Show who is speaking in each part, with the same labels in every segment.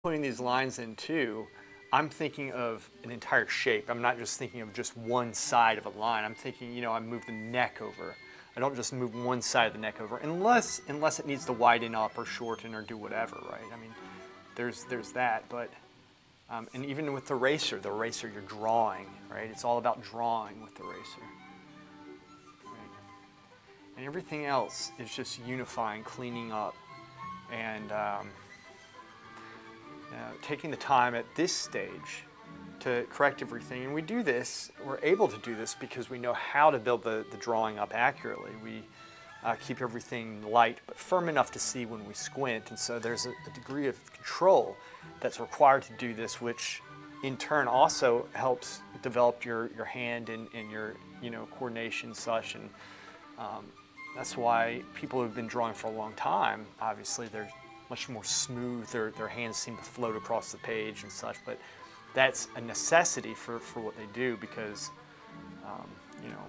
Speaker 1: putting these lines in too, I'm thinking of an entire shape. I'm not just thinking of just one side of a line. I'm thinking, you know, I move the neck over. I don't just move one side of the neck over, unless it needs to widen up or shorten or do whatever, right? I mean, there's that, but and even with the eraser you're drawing, right? It's all about drawing with the eraser, right? And everything else is just unifying, cleaning up, and taking the time at this stage to correct everything. And we do this, we're able to do this because we know how to build the drawing up accurately. We keep everything light but firm enough to see when we squint. And so there's a degree of control that's required to do this, which in turn also helps develop your hand and your coordination and such. And that's why people who've been drawing for a long time, obviously they're much more smooth. Their hands seem to float across the page and such. But that's a necessity for what they do because, you know,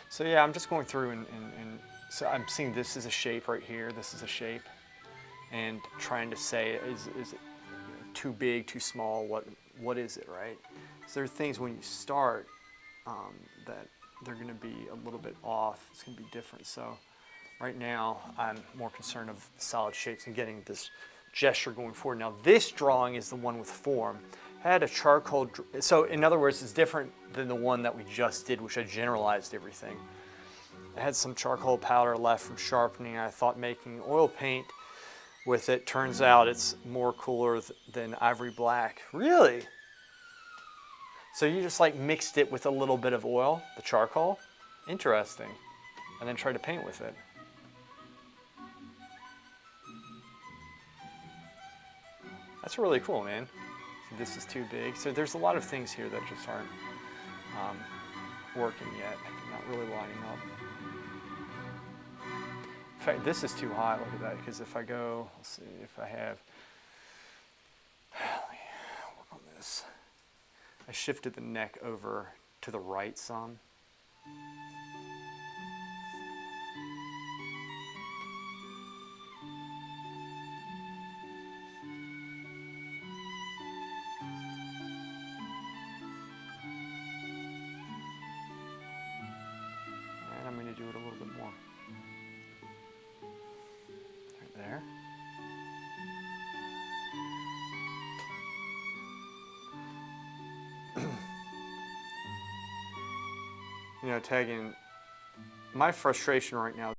Speaker 1: so yeah, I'm just going through and so I'm seeing this is a shape right here. This is a shape, and trying to say is it too big, too small? What is it, right? So there are things when you start that they're going to be a little bit off. It's going to be different. So right now I'm more concerned of solid shapes and getting this gesture going forward. Now this drawing is the one with form. I had a charcoal, so in other words, it's different than the one that we just did, which I generalized everything. I had some charcoal powder left from sharpening. I thought making oil paint with it. Turns out it's more cooler than ivory black. Really? So you just like mixed it with a little bit of oil, the charcoal? Interesting. And then tried to paint with it. That's really cool, man. So this is too big. So there's a lot of things here that just aren't working yet, not really lining up. In fact, this is too high, look at that, because if I go, let's see if I have, let me work on this. I shifted the neck over to the right some. And I'm going to do it a little bit more. Right there. You know, tagging, my frustration right now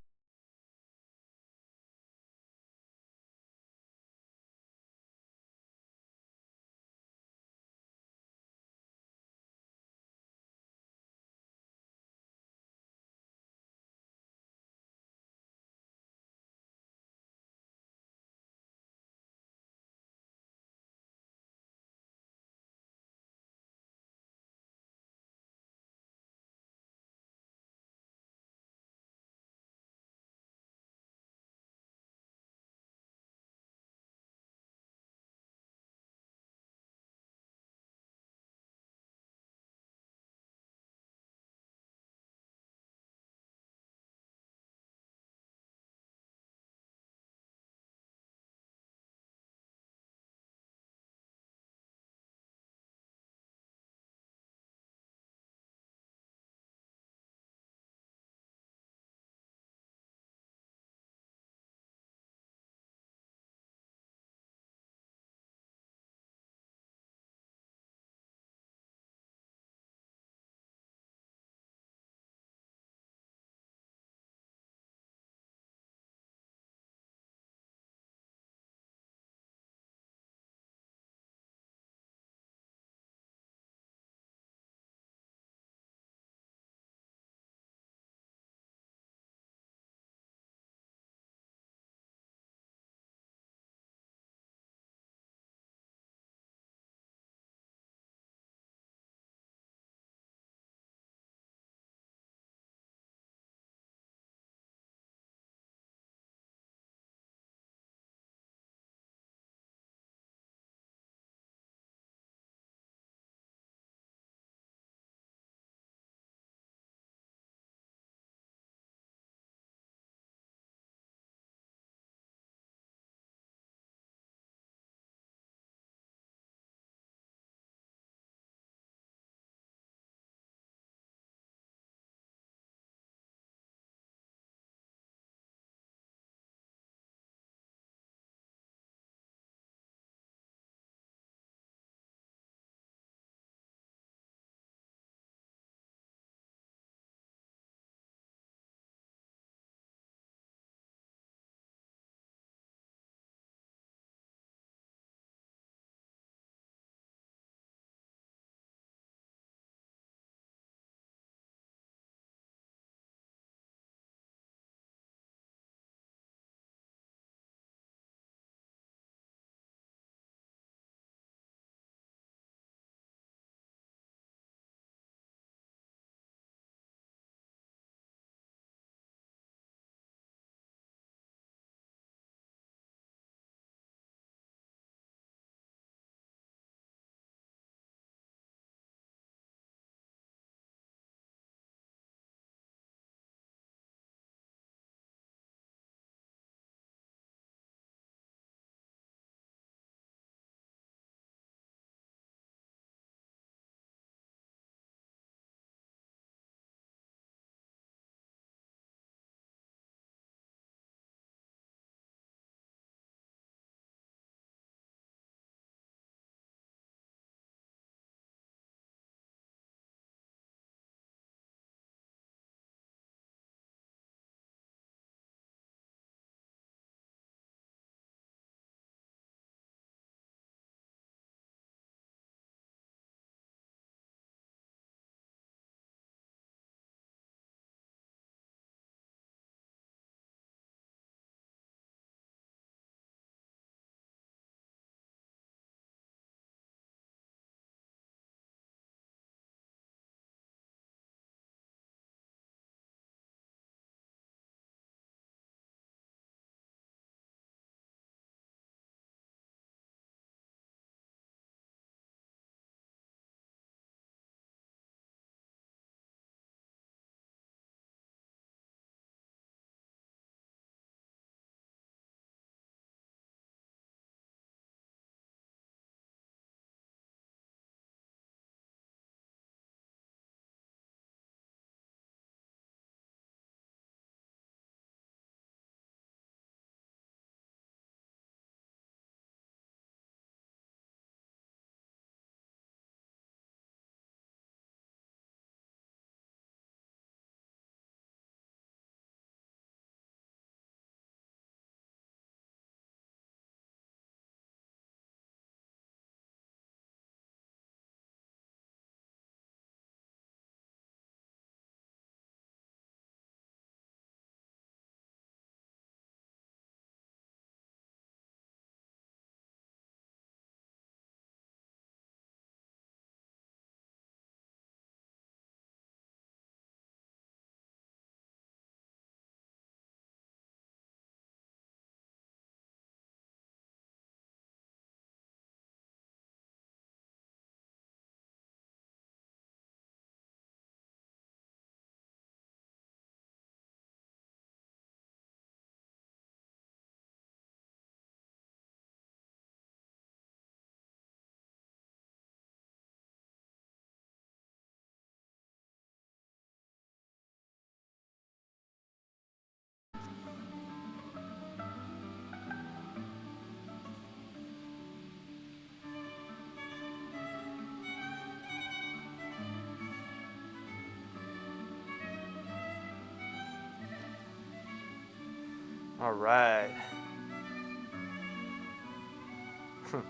Speaker 1: All right.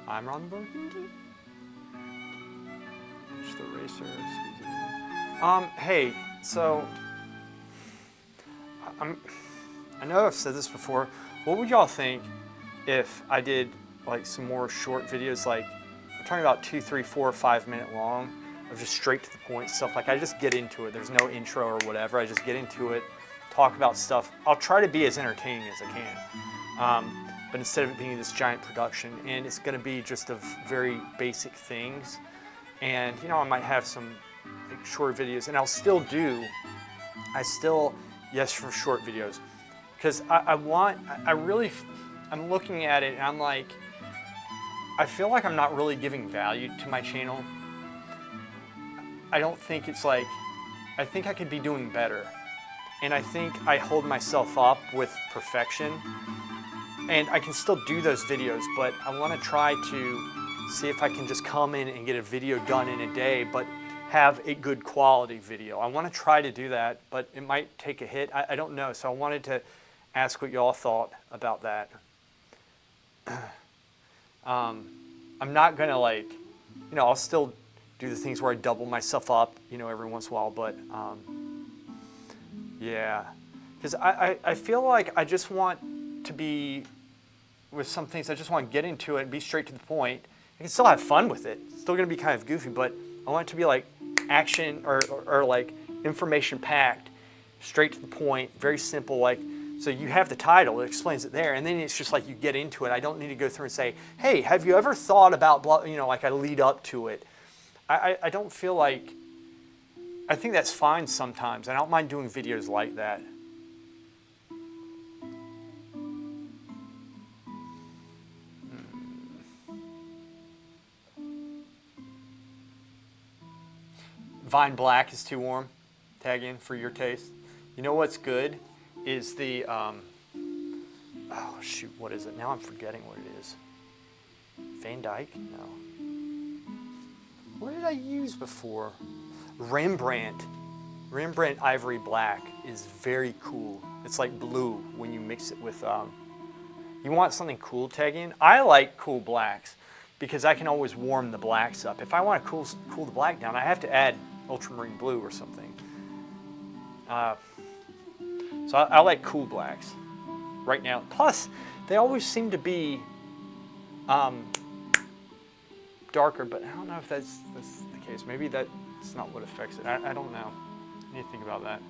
Speaker 1: I'm Ron Burgundy. Push the racer. Hey, so I know I've said this before. What would y'all think if I did like some more short videos, like I'm talking about 2, 3, 4, 5 minute long, of just straight to the point stuff? Like I just get into it. There's no intro or whatever. I just get into it, talk about stuff. I'll try to be as entertaining as I can. But instead of it being this giant production, and it's going to be just of very basic things. And you know, I might have some like, short videos, and I still, yes, for short videos, because I'm looking at it and I'm like, I feel like I'm not really giving value to my channel. I don't think it's like, I think I could be doing better. And I think I hold myself up with perfection. And I can still do those videos, but I want to try to see if I can just come in and get a video done in a day, but have a good quality video. I want to try to do that, but it might take a hit. I don't know. So I wanted to ask what y'all thought about that. I'm not going to like, you know, I'll still do the things where I double myself up, you know, every once in a while, but yeah. Because I feel like I just want to be, with some things, I just want to get into it and be straight to the point. I can still have fun with it. It's still going to be kind of goofy, but I want it to be like action or like information packed, straight to the point, very simple. Like, so you have the title, it explains it there, and then it's just like you get into it. I don't need to go through and say, hey, have you ever thought about blah, you know, like I lead up to it. I don't feel like, I think that's fine sometimes. I don't mind doing videos like that. Vine Black is too warm. Tag in for your taste. You know what's good is the, oh shoot, what is it? Now I'm forgetting what it is. Van Dyke? No. What did I use before? Rembrandt. Rembrandt Ivory Black is very cool. It's like blue when you mix it with, you want something cool, tag in? I like cool blacks because I can always warm the blacks up. If I want to cool the black down, I have to add ultramarine blue or something. So I like cool blacks right now. Plus, they always seem to be darker, but I don't know if that's the case. Maybe that's not what affects it. I don't know. I need to think about that.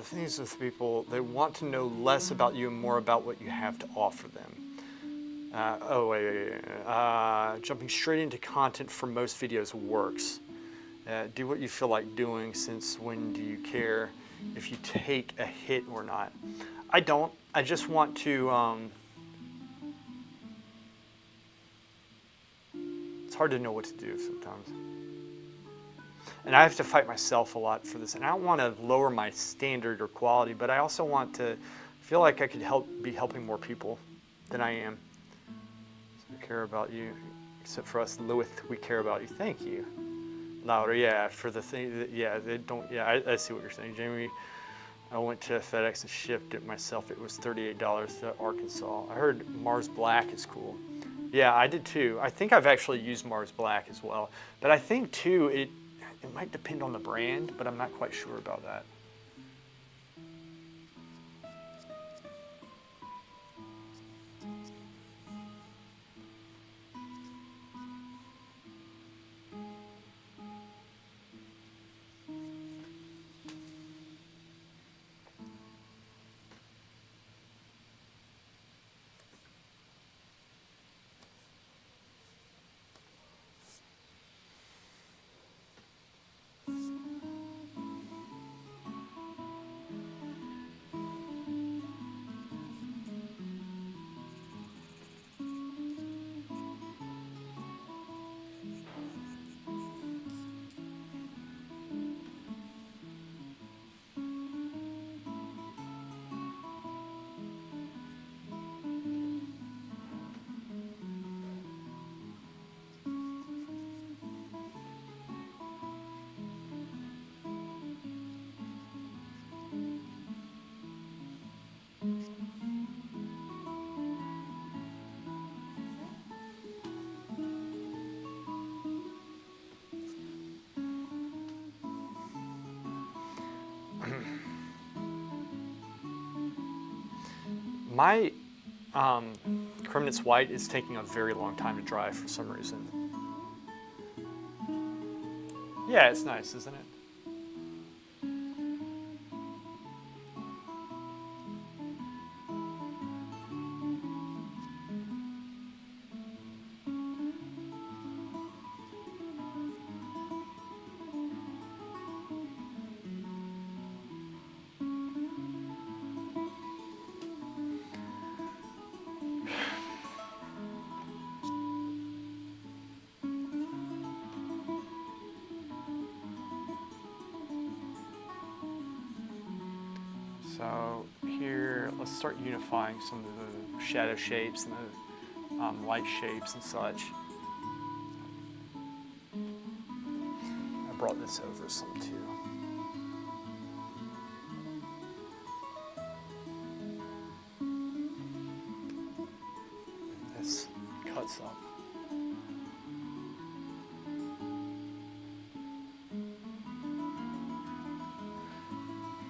Speaker 1: Things with people, they want to know less about you and more about what you have to offer them. Jumping straight into content for most videos works. Do what you feel like doing, since when do you care if you take a hit or not? I don't. I just want to, it's hard to know what to do sometimes. And I have to fight myself a lot for this. And I don't want to lower my standard or quality, but I also want to feel like I could be helping more people than I am. So we care about you, except for us, Lewis, we care about you. Thank you. Louder, yeah, for the thing, yeah, they don't, yeah, I see what you're saying, Jamie. I went to FedEx and shipped it myself. It was $38 to Arkansas. I heard Mars Black is cool. Yeah, I did too. I think I've actually used Mars Black as well. But I think too, it might depend on the brand, but I'm not quite sure about that. My Kremnitz White is taking a very long time to dry for some reason. Yeah, it's nice, isn't it? So here, let's start unifying some of the shadow shapes and the light shapes and such. I brought this over some too. This cuts up.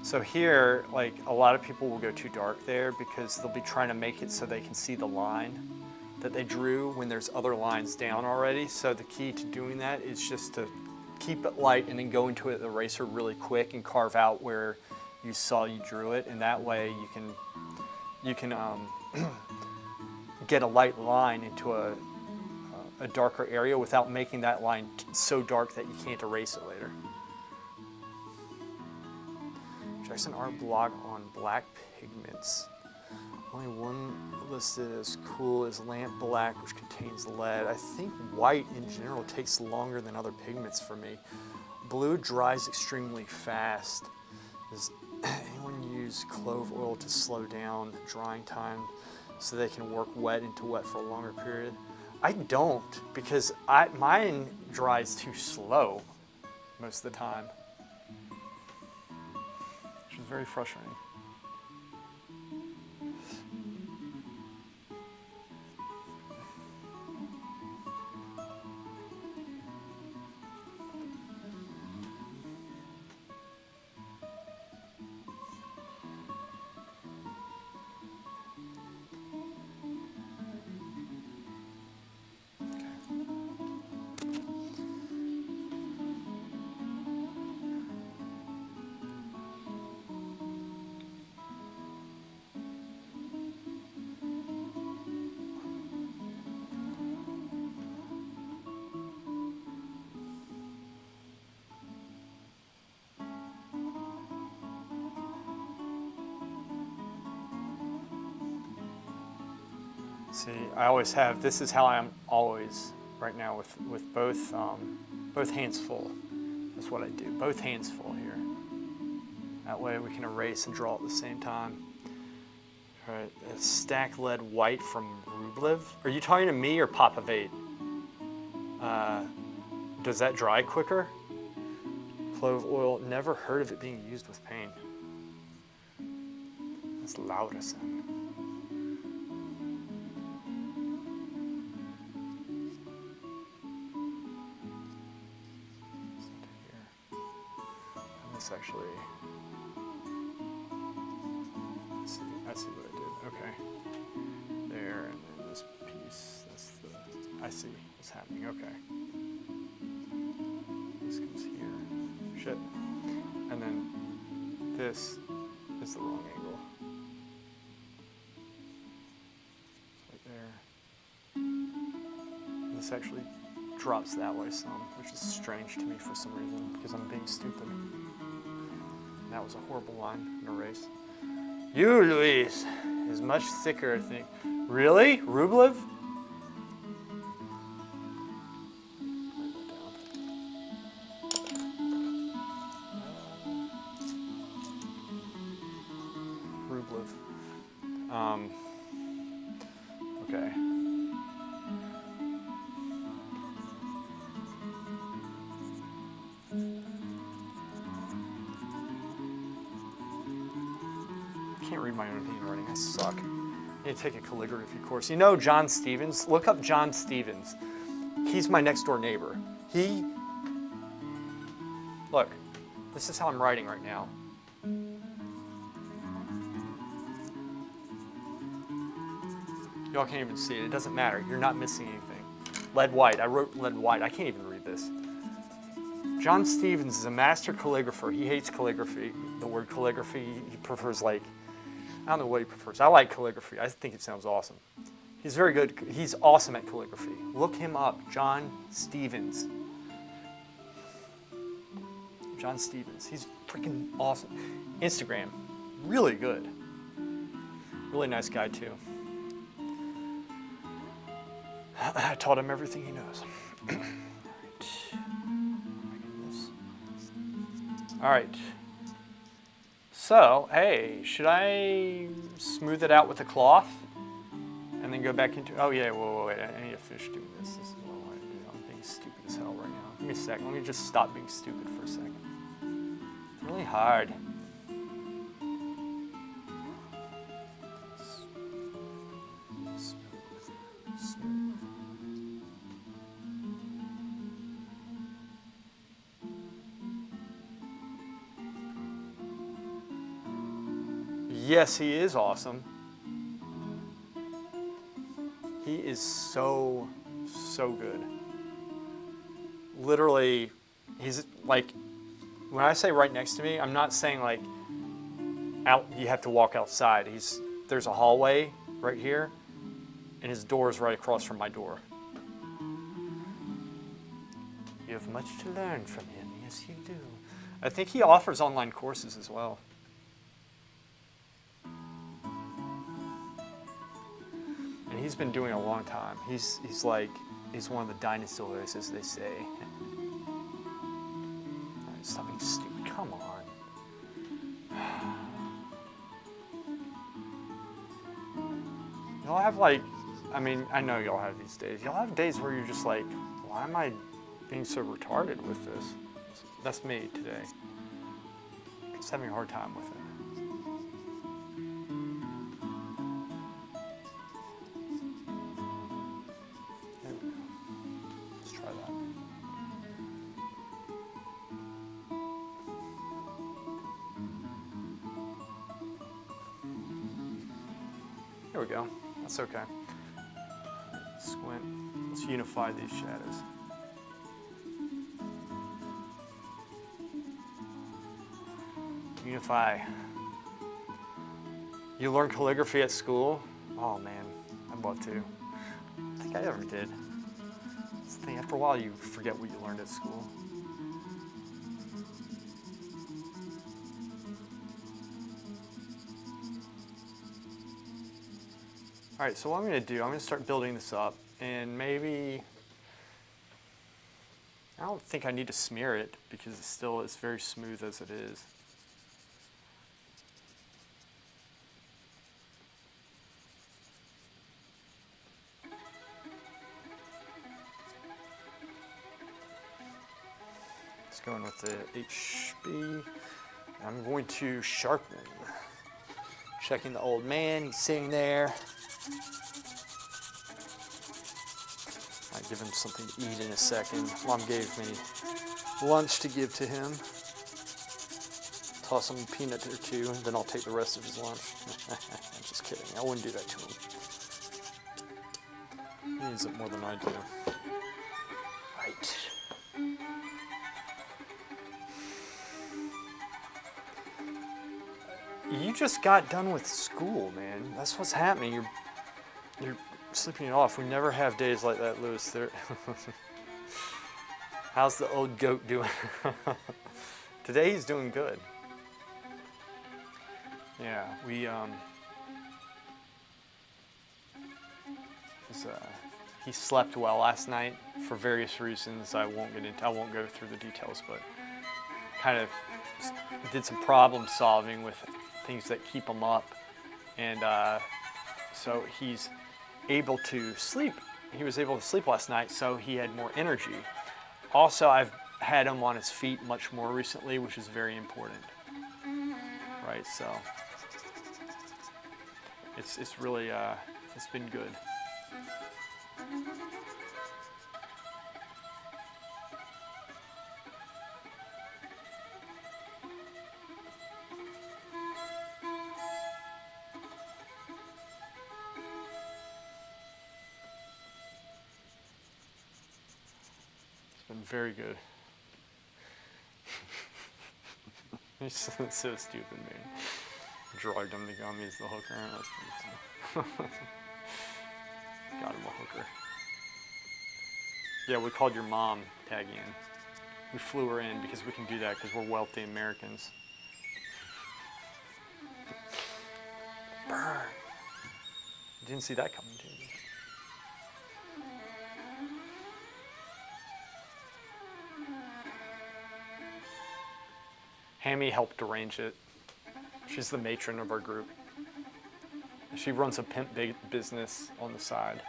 Speaker 1: So here, like a lot of people will go too dark there because they'll be trying to make it so they can see the line that they drew when there's other lines down already. So the key to doing that is just to keep it light and then go into it, the eraser really quick and carve out where you saw you drew it. And that way you can get a light line into a darker area without making that line so dark that you can't erase it later. Jackson Art blog on black pigments. Only one listed as cool is lamp black, which contains lead. I think white in general takes longer than other pigments for me. Blue dries extremely fast. Does anyone use clove oil to slow down drying time so they can work wet into wet for a longer period? I don't, because mine dries too slow most of the time, which is very frustrating. See, I always have, this is how I'm always right now with both hands full. That's what I do, both hands full here. That way we can erase and draw at the same time. All right, a stack lead white from Rublev. Are you talking to me or Papa Vate? Does that dry quicker? Clove oil, never heard of it being used with paint. That's Laurison. This actually, I see what I did. Okay, there, and then this piece. That's the. I see what's happening. Okay, this comes here. Shit, and then this is the wrong angle. Right there. And this actually drops that way some, which is strange to me for some reason, because I'm being stupid. And that was a horrible line in a race. You, Luis, is much thicker, I think. Really? Rublev? Rublev. Okay. Can't read my own handwriting. I suck. I need to take a calligraphy course. You know John Stevens? Look up John Stevens. He's my next door neighbor. Look, this is how I'm writing right now. Y'all can't even see it. It doesn't matter. You're not missing anything. Lead white. I wrote lead white. I can't even read this. John Stevens is a master calligrapher. He hates calligraphy. The word calligraphy, he prefers I don't know what he prefers. I like calligraphy. I think it sounds awesome. He's very good. He's awesome at calligraphy. Look him up. John Stevens. John Stevens. He's freaking awesome. Instagram. Really good. Really nice guy too. I taught him everything he knows. All right. So, hey, should I smooth it out with a cloth and then go back into? Oh yeah, wait. I need to finish doing this. This is what I want to do. I'm being stupid as hell right now. Give me a second. Let me just stop being stupid for a second. It's really hard. Yes, he is awesome. He is so good. Literally, he's like, when I say right next to me, I'm not saying like out, you have to walk outside. There's a hallway right here, and his door is right across from my door. You have much to learn from him. Yes, you do. I think he offers online courses as well. And he's been doing it a long time. He's one of the dinosaurs, as they say. Right, stop being stupid. Come on. Y'all have I know y'all have these days. Y'all have days where you're just like, why am I being so retarded with this? That's me today. Just having a hard time with it. There we go. That's okay. Squint. Let's unify these shadows. Unify. You learn calligraphy at school? Oh man, I'd love to. I don't think I ever did. That's the thing. After a while, you forget what you learned at school. All right, so what I'm going to do, I'm going to start building this up, and maybe, I don't think I need to smear it because it's very smooth as it is. Let's go in with the HB. I'm going to sharpen. Checking the old man, he's sitting there. Might give him something to eat in a second. Mom gave me lunch to give to him. toss him a peanut or two, and then I'll take the rest of his lunch. I'm just kidding. I wouldn't do that to him. He needs it more than I do. Right. You just got done with school, man. That's what's happening. You're sleeping it off. We never have days like that, Lewis. How's the old goat doing? Today he's doing good. Yeah, he slept well last night for various reasons. I won't go through the details, but kind of did some problem solving with things that keep him up, and so he's able to sleep. He was able to sleep last night, so he had more energy. Also, I've had him on his feet much more recently, which is very important. Right, so it's really it's been good. It's been very good. He's so stupid, man. Drugged him to gummies, the hooker. That's pretty got him a hooker. Yeah, we called your mom, Tag in. We flew her in because we can do that because we're wealthy Americans. Burn. Didn't see that coming, did you? Hammy helped arrange it. She's the matron of our group. She runs a pimp business on the side.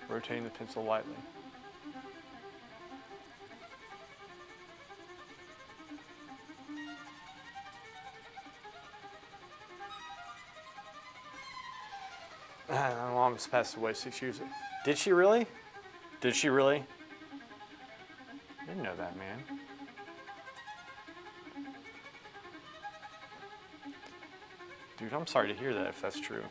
Speaker 1: Rotating the pencil lightly. My mom just passed away 6 years ago. Did she really? Did she really? I didn't know that, man. Dude, I'm sorry to hear that if that's true.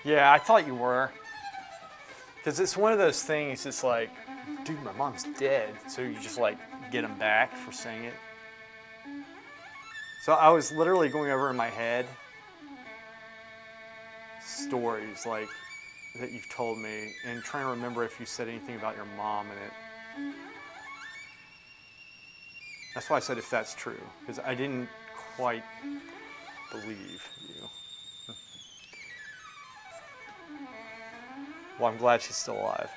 Speaker 1: Yeah, I thought you were. Because it's one of those things, it's like, dude, my mom's dead. So you just like get them back for saying it. So I was literally going over in my head stories like that you've told me and trying to remember if you said anything about your mom in it. That's why I said if that's true, because I didn't quite believe you. Well, I'm glad she's still alive.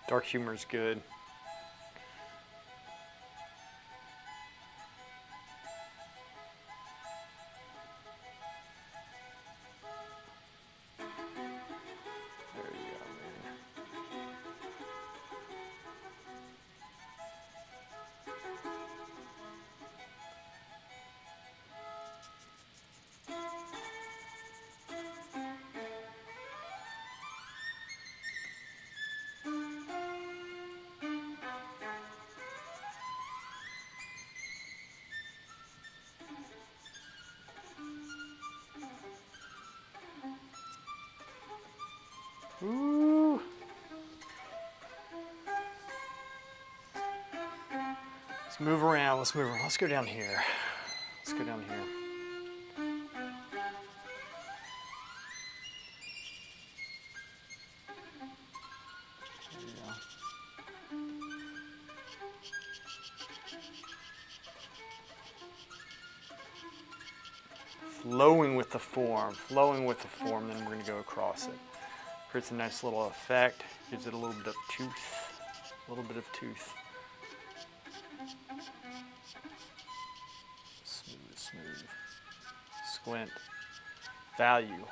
Speaker 1: Dark humor is good. Let's move around. Let's move around. Let's go down here. Let's go down here. There you go. Flowing with the form, then we're going to go across it. Creates a nice little effect, gives it a little bit of tooth, Smooth, smooth. Squint. Value.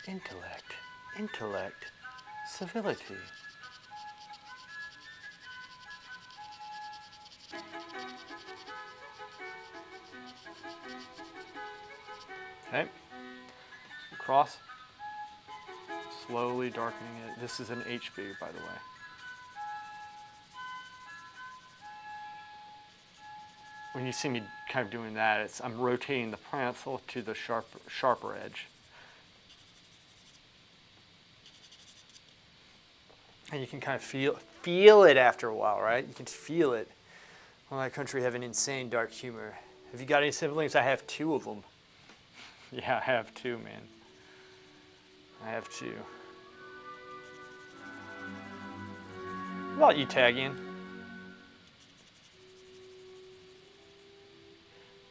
Speaker 1: Intellect. Civility. Okay. Across. Slowly darkening it. This is an HB, by the way. When you see me kind of doing that, I'm rotating the pencil to the sharper edge. And you can kind of feel it after a while, right? You can feel it. Well, my country have an insane dark humor. Have you got any siblings? I have 2 of them. Yeah, I have 2, man. I have 2. What about you, Tagian?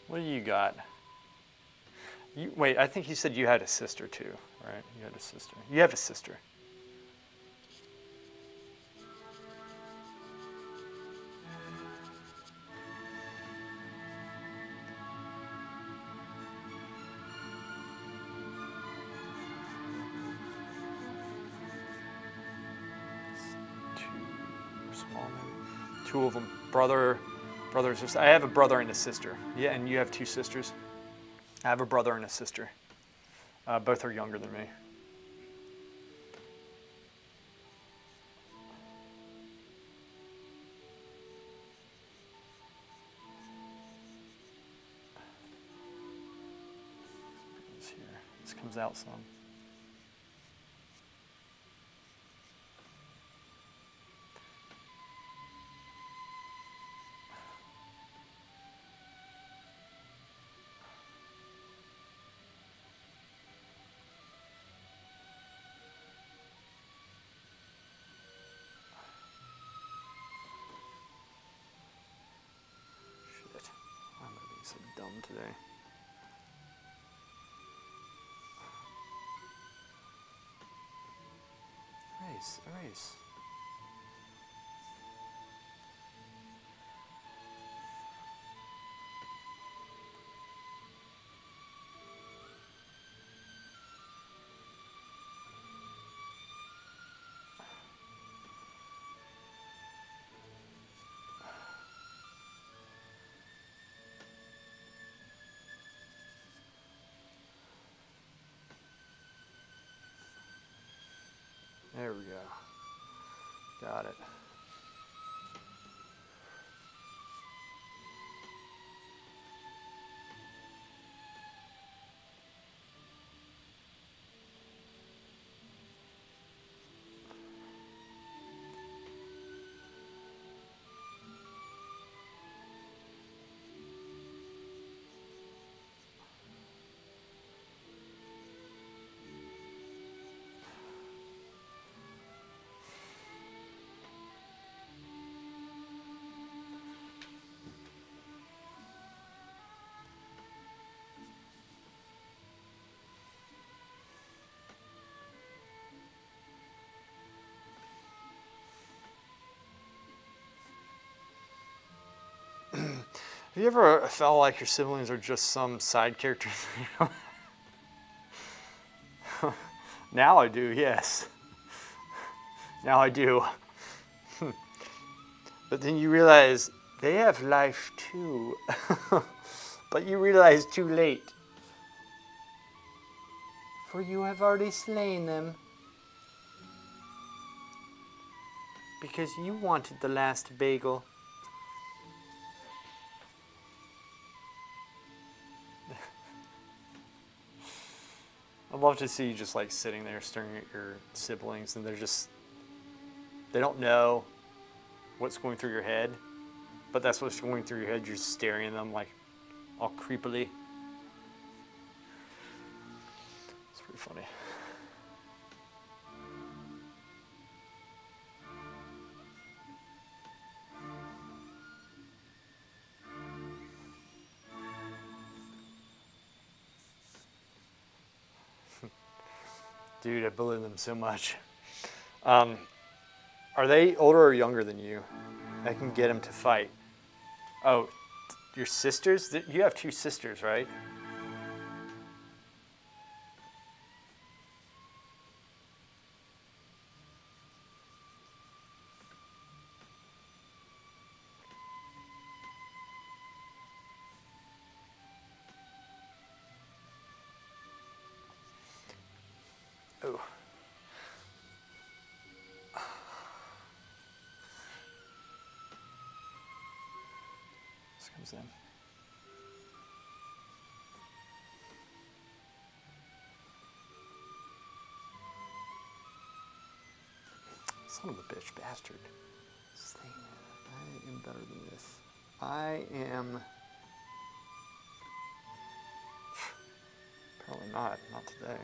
Speaker 1: What do you got? Wait, I think you said you had a sister too, right? You had a sister. You have a sister. Two of them, brother, sister. I have a brother and a sister. Yeah, and you have 2 sisters. I have a brother and a sister. Both are younger than me. This comes out some. I'm gonna be so dumb today. Erase. There we go. Got it. Have you ever felt like your siblings are just some side characters? Now I do, yes. Now I do. But then you realize they have life too. But you realize too late. For you have already slain them. Because you wanted the last bagel. I'd love to see you just like sitting there staring at your siblings and they don't know what's going through your head. but that's what's going through your head. You're just staring at them like all creepily. It's pretty funny. Dude, I bully them so much. Are they older or younger than you? I can get them to fight. Oh, your sisters? You have 2 sisters, right? Oh. This comes in. Son of a bitch, bastard. This thing, I am better than this. I am... Apparently not today.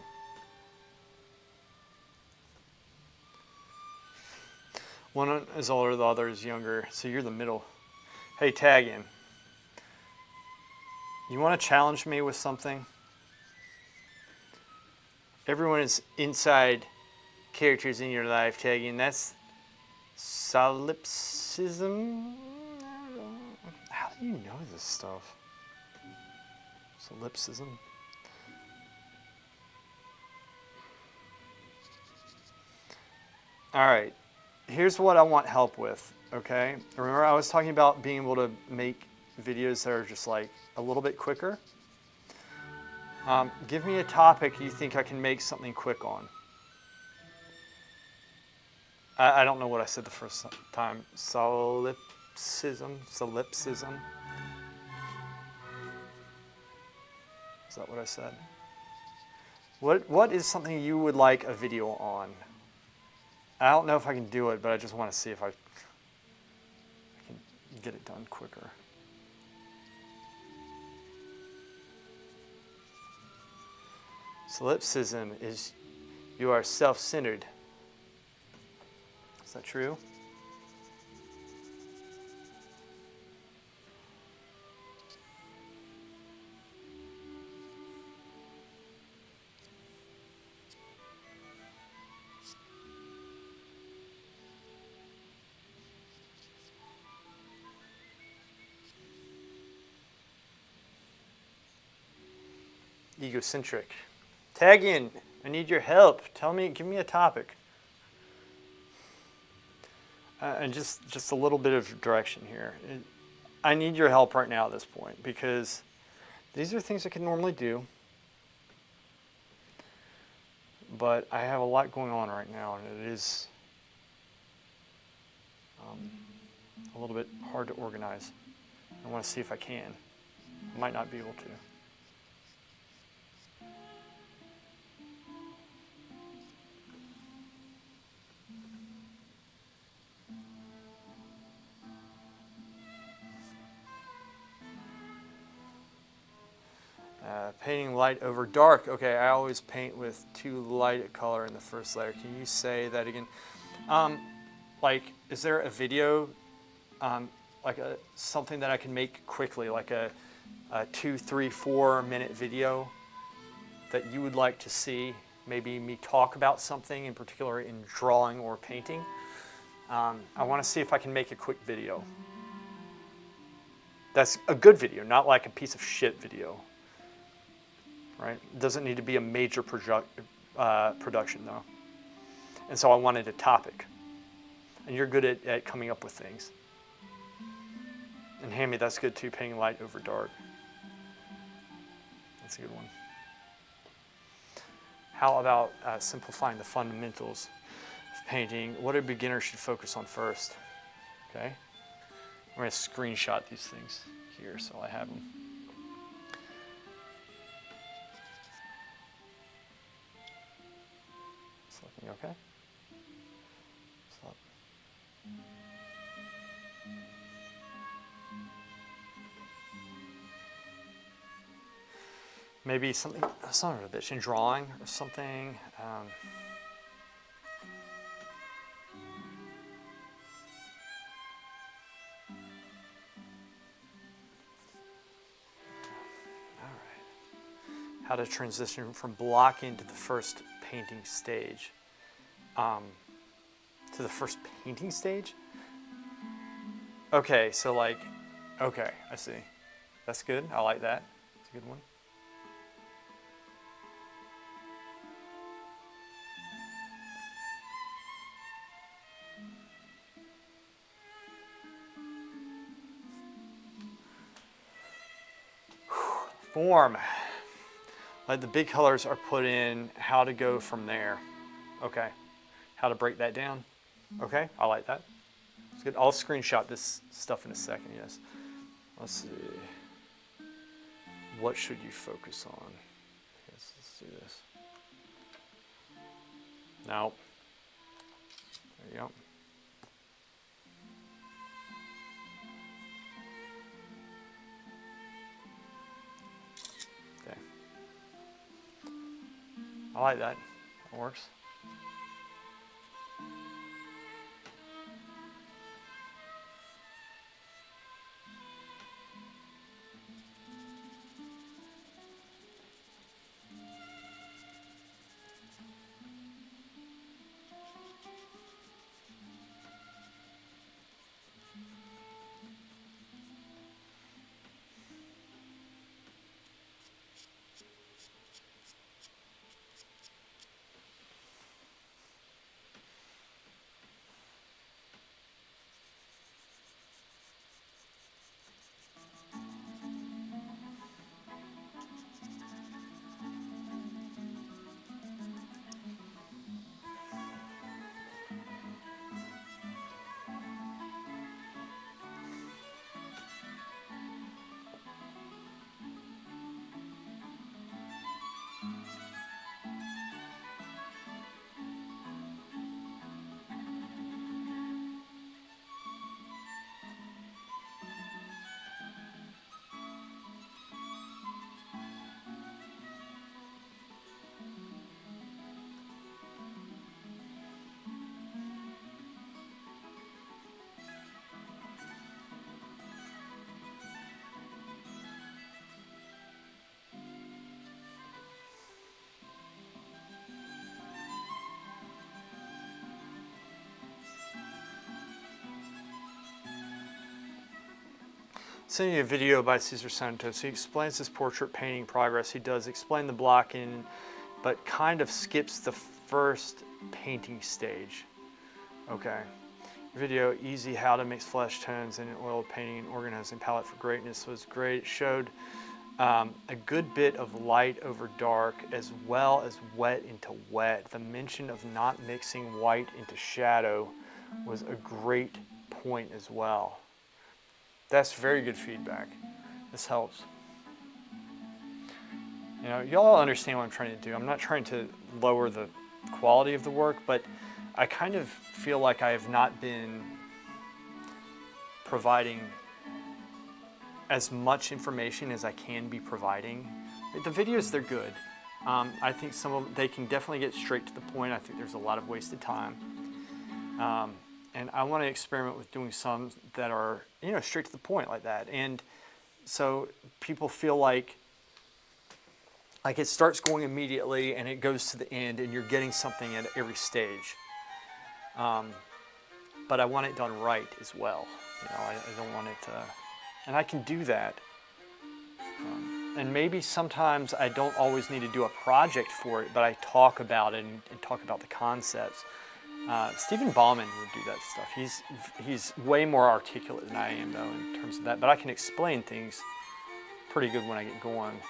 Speaker 1: One is older, the other is younger, so you're the middle. Hey, tag in. You want to challenge me with something? Everyone is inside characters in your life, tagging. That's solipsism. How do you know this stuff? Solipsism. All right. Here's what I want help with. Okay. Remember, I was talking about being able to make videos that are just like a little bit quicker. Give me a topic you think I can make something quick on. I don't know what I said the first time. Solipsism? Solipsism? Is that what I said? What is something you would like a video on? I don't know if I can do it, but I just want to see if I can get it done quicker. Solipsism is you are self-centered. Is that true? Egocentric. Tag in. I need your help. Give me a topic. And just a little bit of direction here. I need your help right now at this point because these are things I can normally do, but I have a lot going on right now, and it is a little bit hard to organize. I want to see if I can. I might not be able to. Painting light over dark. Okay, I always paint with too light a color in the first layer. Can you say that again? Like, is there a video, like something that I can make quickly, like a 2, 3, 4 minute video that you would like to see? Maybe me talk about something in particular in drawing or painting. I want to see if I can make a quick video. That's a good video, not like a piece of shit video. Right? It doesn't need to be a major production though. And so I wanted a topic. And you're good at coming up with things. And Hammy, that's good too, painting light over dark. That's a good one. How about simplifying the fundamentals of painting? What a beginner should focus on first. Okay? I'm going to screenshot these things here so I have them. You okay? Stop. Maybe something, son of a bitch, in drawing or something. How to transition from blocking to the first painting stage. To the first painting stage? Okay, so like, okay, I see. That's good. I like that. It's a good one. Form. Like the big colors are put in, how to go from there. Okay. How to break that down. Okay, I like that. It's good. I'll screenshot this stuff in a second, yes. Let's see. What should you focus on? Yes, let's do this. No. There you go. Okay. I like that. That works. Sending you a video by Cesar Santos. He explains his portrait painting progress. He does explain the blocking, but kind of skips the first painting stage. Okay. Video, easy how to mix flesh tones in oil painting and organizing palette for greatness was great. It showed a good bit of light over dark as well as wet into wet. The mention of not mixing white into shadow was a great point as well. That's very good feedback. This helps. You know, y'all understand what I'm trying to do. I'm not trying to lower the quality of the work, but I kind of feel like I have not been providing as much information as I can be providing. The videos, they're good. I think some of them, they can definitely get straight to the point. I think there's a lot of wasted time. And I want to experiment with doing some that are, you know, straight to the point like that. And so people feel like it starts going immediately and it goes to the end and you're getting something at every stage. But I want it done right as well. You know, I don't want it to, and I can do that. And maybe sometimes I don't always need to do a project for it, but I talk about it and talk about the concepts. Stephen Bauman would do that stuff. He's way more articulate than I am, though, in terms of that. But I can explain things pretty good when I get going.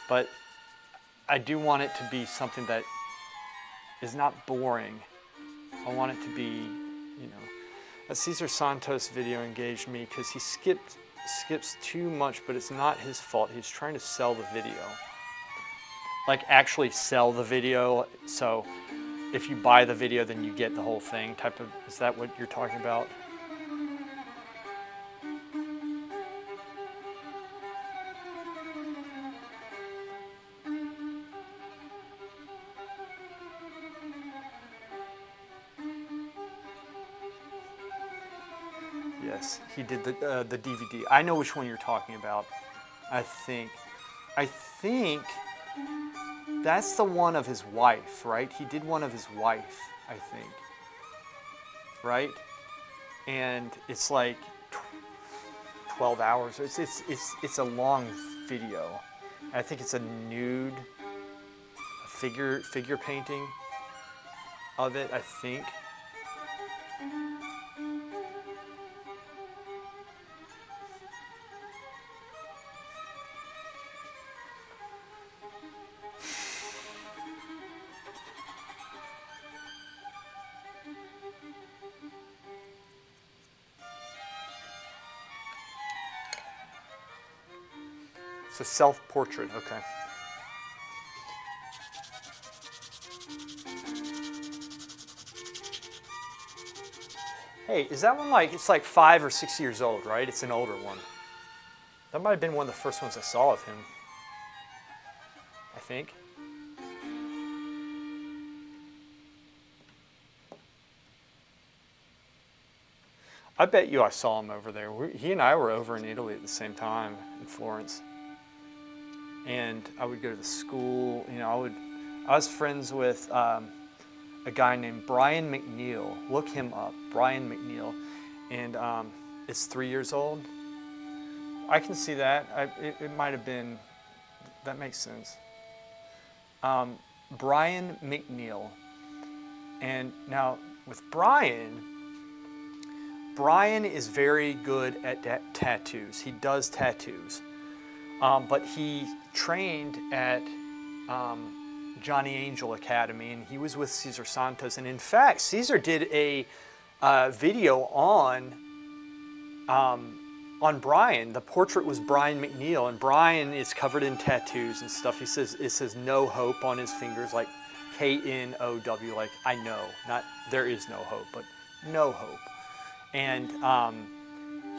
Speaker 1: But I do want it to be something that is not boring. I want it to be, you know, a Cesar Santos video engaged me because he skips too much, but it's not his fault. He's trying to sell the video. Like actually sell the video, so if you buy the video then you get the whole thing type of, is that what you're talking about? this. He did the DVD. I know which one you're talking about. I think that's the one of his wife, right? He did one of his wife, I think, right? And it's like 12 hours. It's a long video. I think it's a nude figure painting of it, I think. It's a self-portrait, okay. Hey, is that one like, it's like 5 or 6 years old, right? It's an older one. That might have been one of the first ones I saw of him, I think. I bet you I saw him over there. He and I were over in Italy at the same time in Florence. And I would go to the school, you know, I was friends with a guy named Brian McNeil. Look him up, Brian McNeil. And it's 3 years old. I can see that. It might have been, that makes sense. Brian McNeil. And now with Brian is very good at tattoos. He does tattoos. But he trained at Johnny Angel Academy, and he was with Cesar Santos. And in fact, Cesar did a video on Brian. The portrait was Brian McNeil, and Brian is covered in tattoos and stuff. He says, it says no hope on his fingers, like KNOW, like I know, not there is no hope, but no hope. And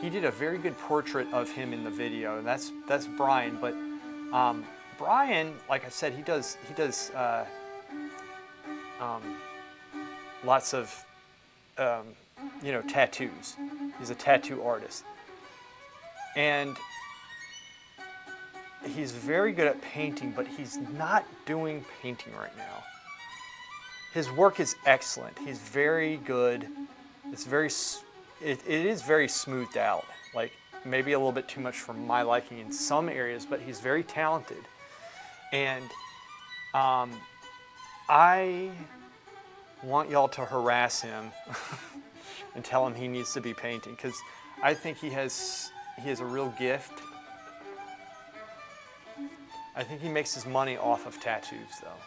Speaker 1: he did a very good portrait of him in the video, and that's Brian. But Brian, like I said, he does lots of you know, tattoos. He's a tattoo artist, and he's very good at painting, but he's not doing painting right now. His work is excellent. He's very good. It's very it is very smoothed out, like maybe a little bit too much for my liking in some areas, but he's very talented. And I want y'all to harass him and tell him he needs to be painting, because I think he has a real gift. I think he makes his money off of tattoos, though.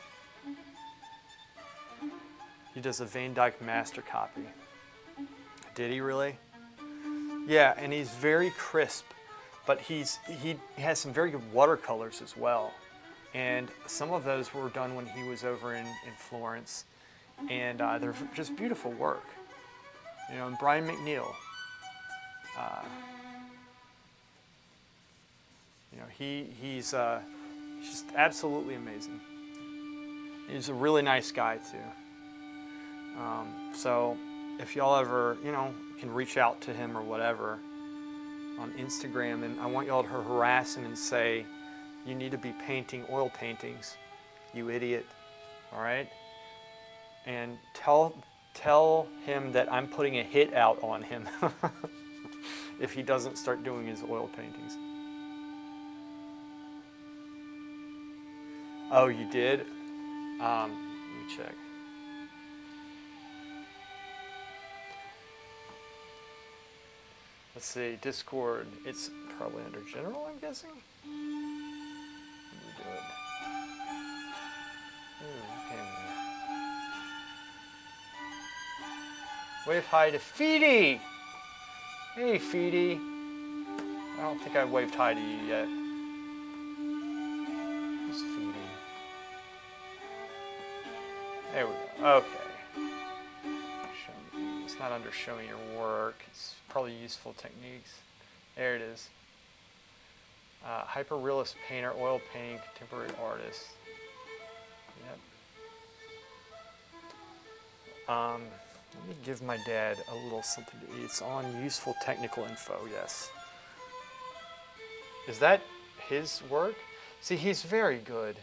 Speaker 1: He does a Van Dyke master copy. Did he really? Yeah, and he's very crisp, but he has some very good watercolors as well. And some of those were done when he was over in Florence, and they're just beautiful work. You know, and Brian McNeil, you know, he's just absolutely amazing. He's a really nice guy too. So if y'all ever, you know, can reach out to him or whatever on Instagram, and I want y'all to harass him and say, you need to be painting oil paintings, you idiot, all right? And tell him that I'm putting a hit out on him if he doesn't start doing his oil paintings. Oh, you did? Let me check. Let's see, Discord, it's probably under general, I'm guessing? Let me do it. Ooh, okay. Wave hi to Feedy! Hey, Feedy. I don't think I've waved hi to you yet. Who's Feedy? There we go, okay. It's not under show me your work. It's probably useful techniques. There it is. Hyper-realist painter, oil painting, contemporary artist. Yep. Let me give my dad a little something to eat. It's on useful technical info, yes. Is that his work? See, he's very good.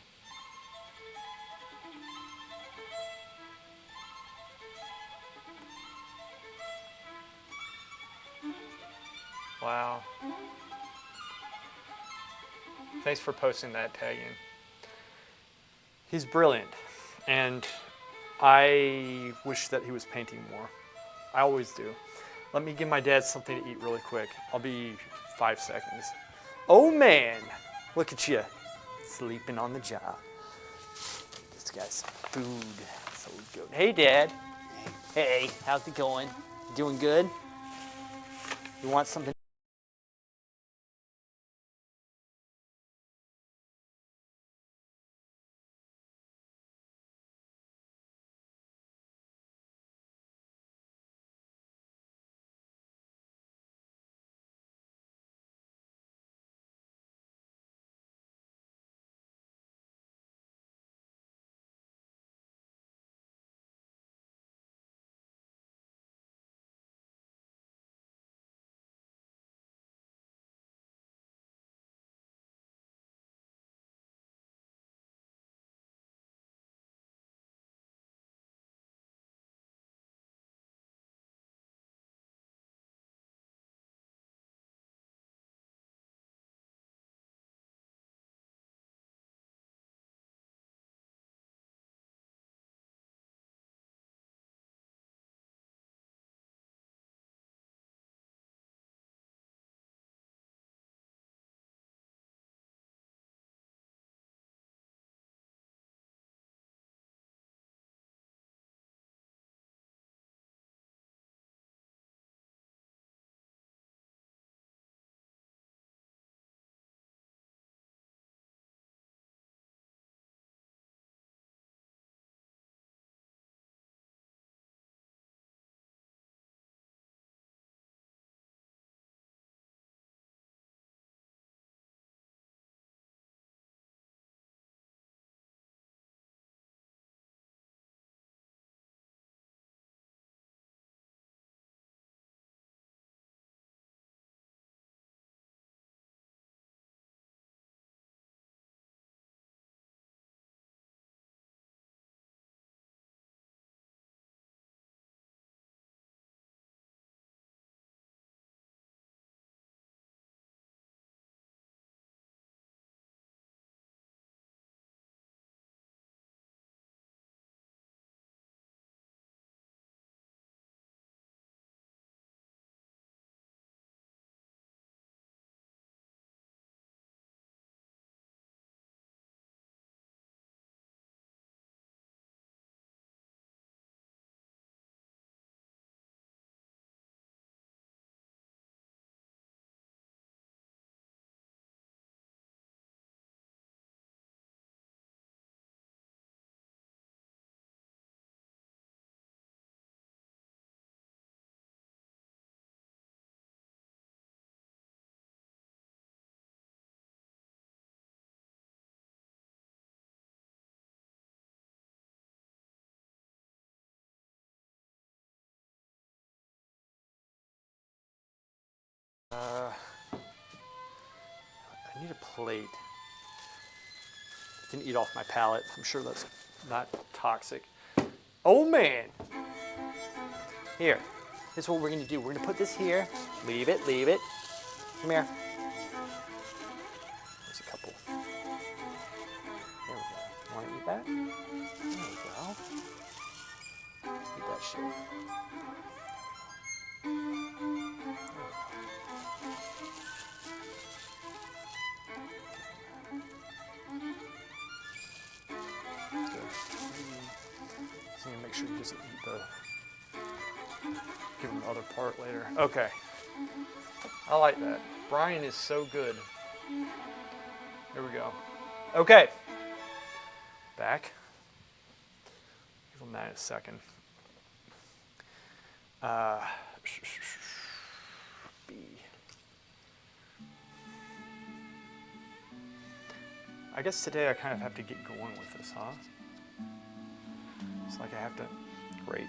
Speaker 1: Wow. Thanks for posting that tag in. He's brilliant, and I wish that he was painting more. I always do. Let me give my dad something to eat really quick. I'll be 5 seconds. Oh man, look at you, sleeping on the job. This guy's food, so good. Hey Dad. Hey, how's it going? Doing good? You want something? I need a plate. I can eat off my palate. I'm sure that's not toxic. Oh man. Here. Here's what we're gonna do. We're gonna put this here. Leave it, leave it. Come here. There's a couple. There we go. Wanna eat that? There we go. Eat that shit. So you make sure he doesn't eat the. Give him the other part later. Okay. I like that. Brian is so good. Here we go. Okay. Back. Give him that in a second. B. I guess today I kind of have to get going with this, huh? It's like I have to. Great.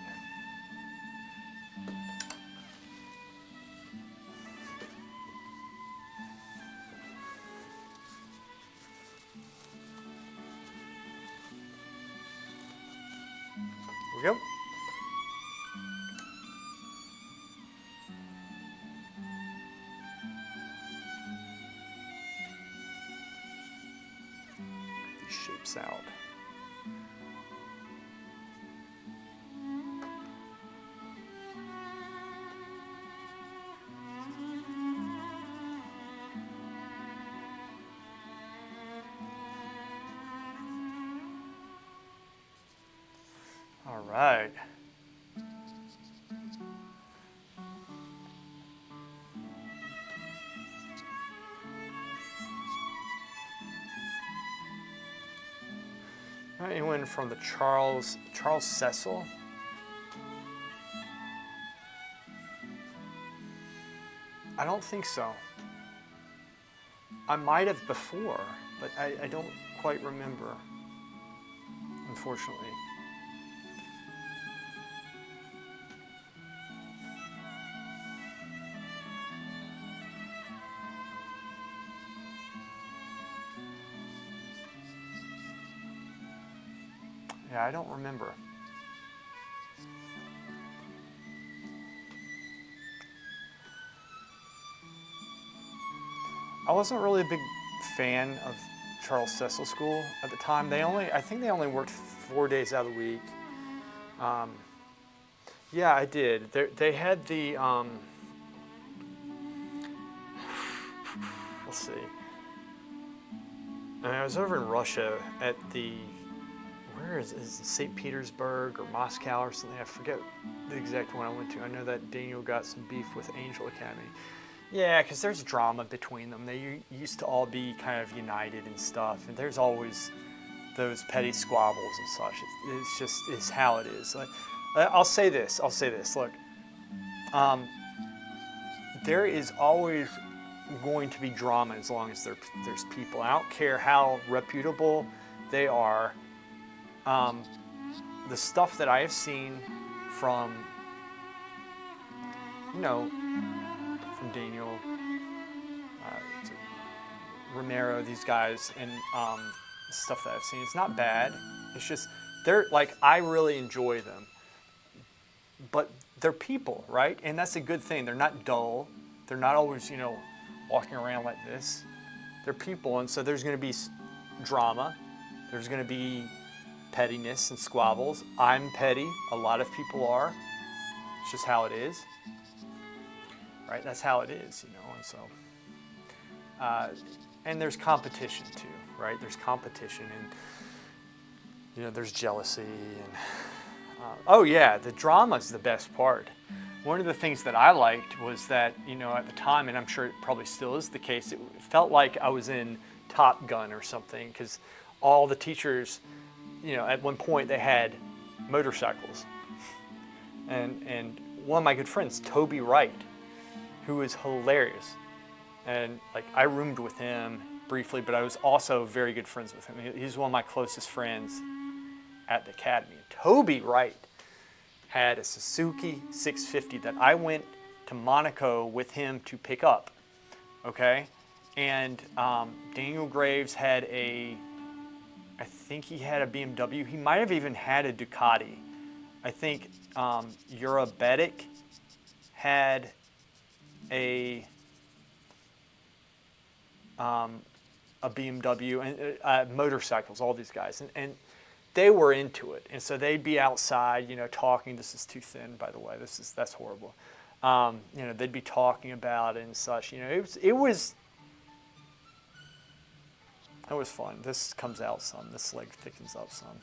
Speaker 1: shapes out. All right. Anyone from the Charles Cecil? I don't think so. I might have before, but I don't quite remember, unfortunately. Yeah, I don't remember. I wasn't really a big fan of Charles Cecil School at the time. I think they only worked 4 days out of the week. Yeah, I did. They had the, let's see. I was over in Russia at the, where is it St. Petersburg or Moscow or something? I forget the exact one I went to. I know that Daniel got some beef with Angel Academy. Yeah, because there's drama between them. They used to all be kind of united and stuff, and there's always those petty squabbles and such. It's how it is. Like, I'll say this. Look, there is always going to be drama as long as there's people. I don't care how reputable they are. The stuff that I have seen from, from Daniel, Romero, these guys, and stuff that I've seen, it's not bad. It's just, I really enjoy them. But they're people, right? And that's a good thing. They're not dull. They're not always, walking around like this. They're people, and so there's going to be drama. There's going to be pettiness and squabbles. I'm petty. A lot of people are. It's just how it is. Right? That's how it is, and so. And there's competition too, right? There's competition and, there's jealousy and, oh yeah, the drama's the best part. One of the things that I liked was that, at the time, and I'm sure it probably still is the case, it felt like I was in Top Gun or something, because all the teachers, at one point they had motorcycles. And one of my good friends, Toby Wright, who is hilarious. And I roomed with him briefly, but I was also very good friends with him. He's one of my closest friends at the academy. Toby Wright had a Suzuki 650 that I went to Monaco with him to pick up, okay? And Daniel Graves had I think he had a BMW. He might have even had a Ducati. I think Yura Bedik had a BMW, and motorcycles, all these guys. And they were into it. And so they'd be outside, talking. This is too thin, by the way. That's horrible. They'd be talking about it and such. It was fun. This comes out some. This leg thickens up some.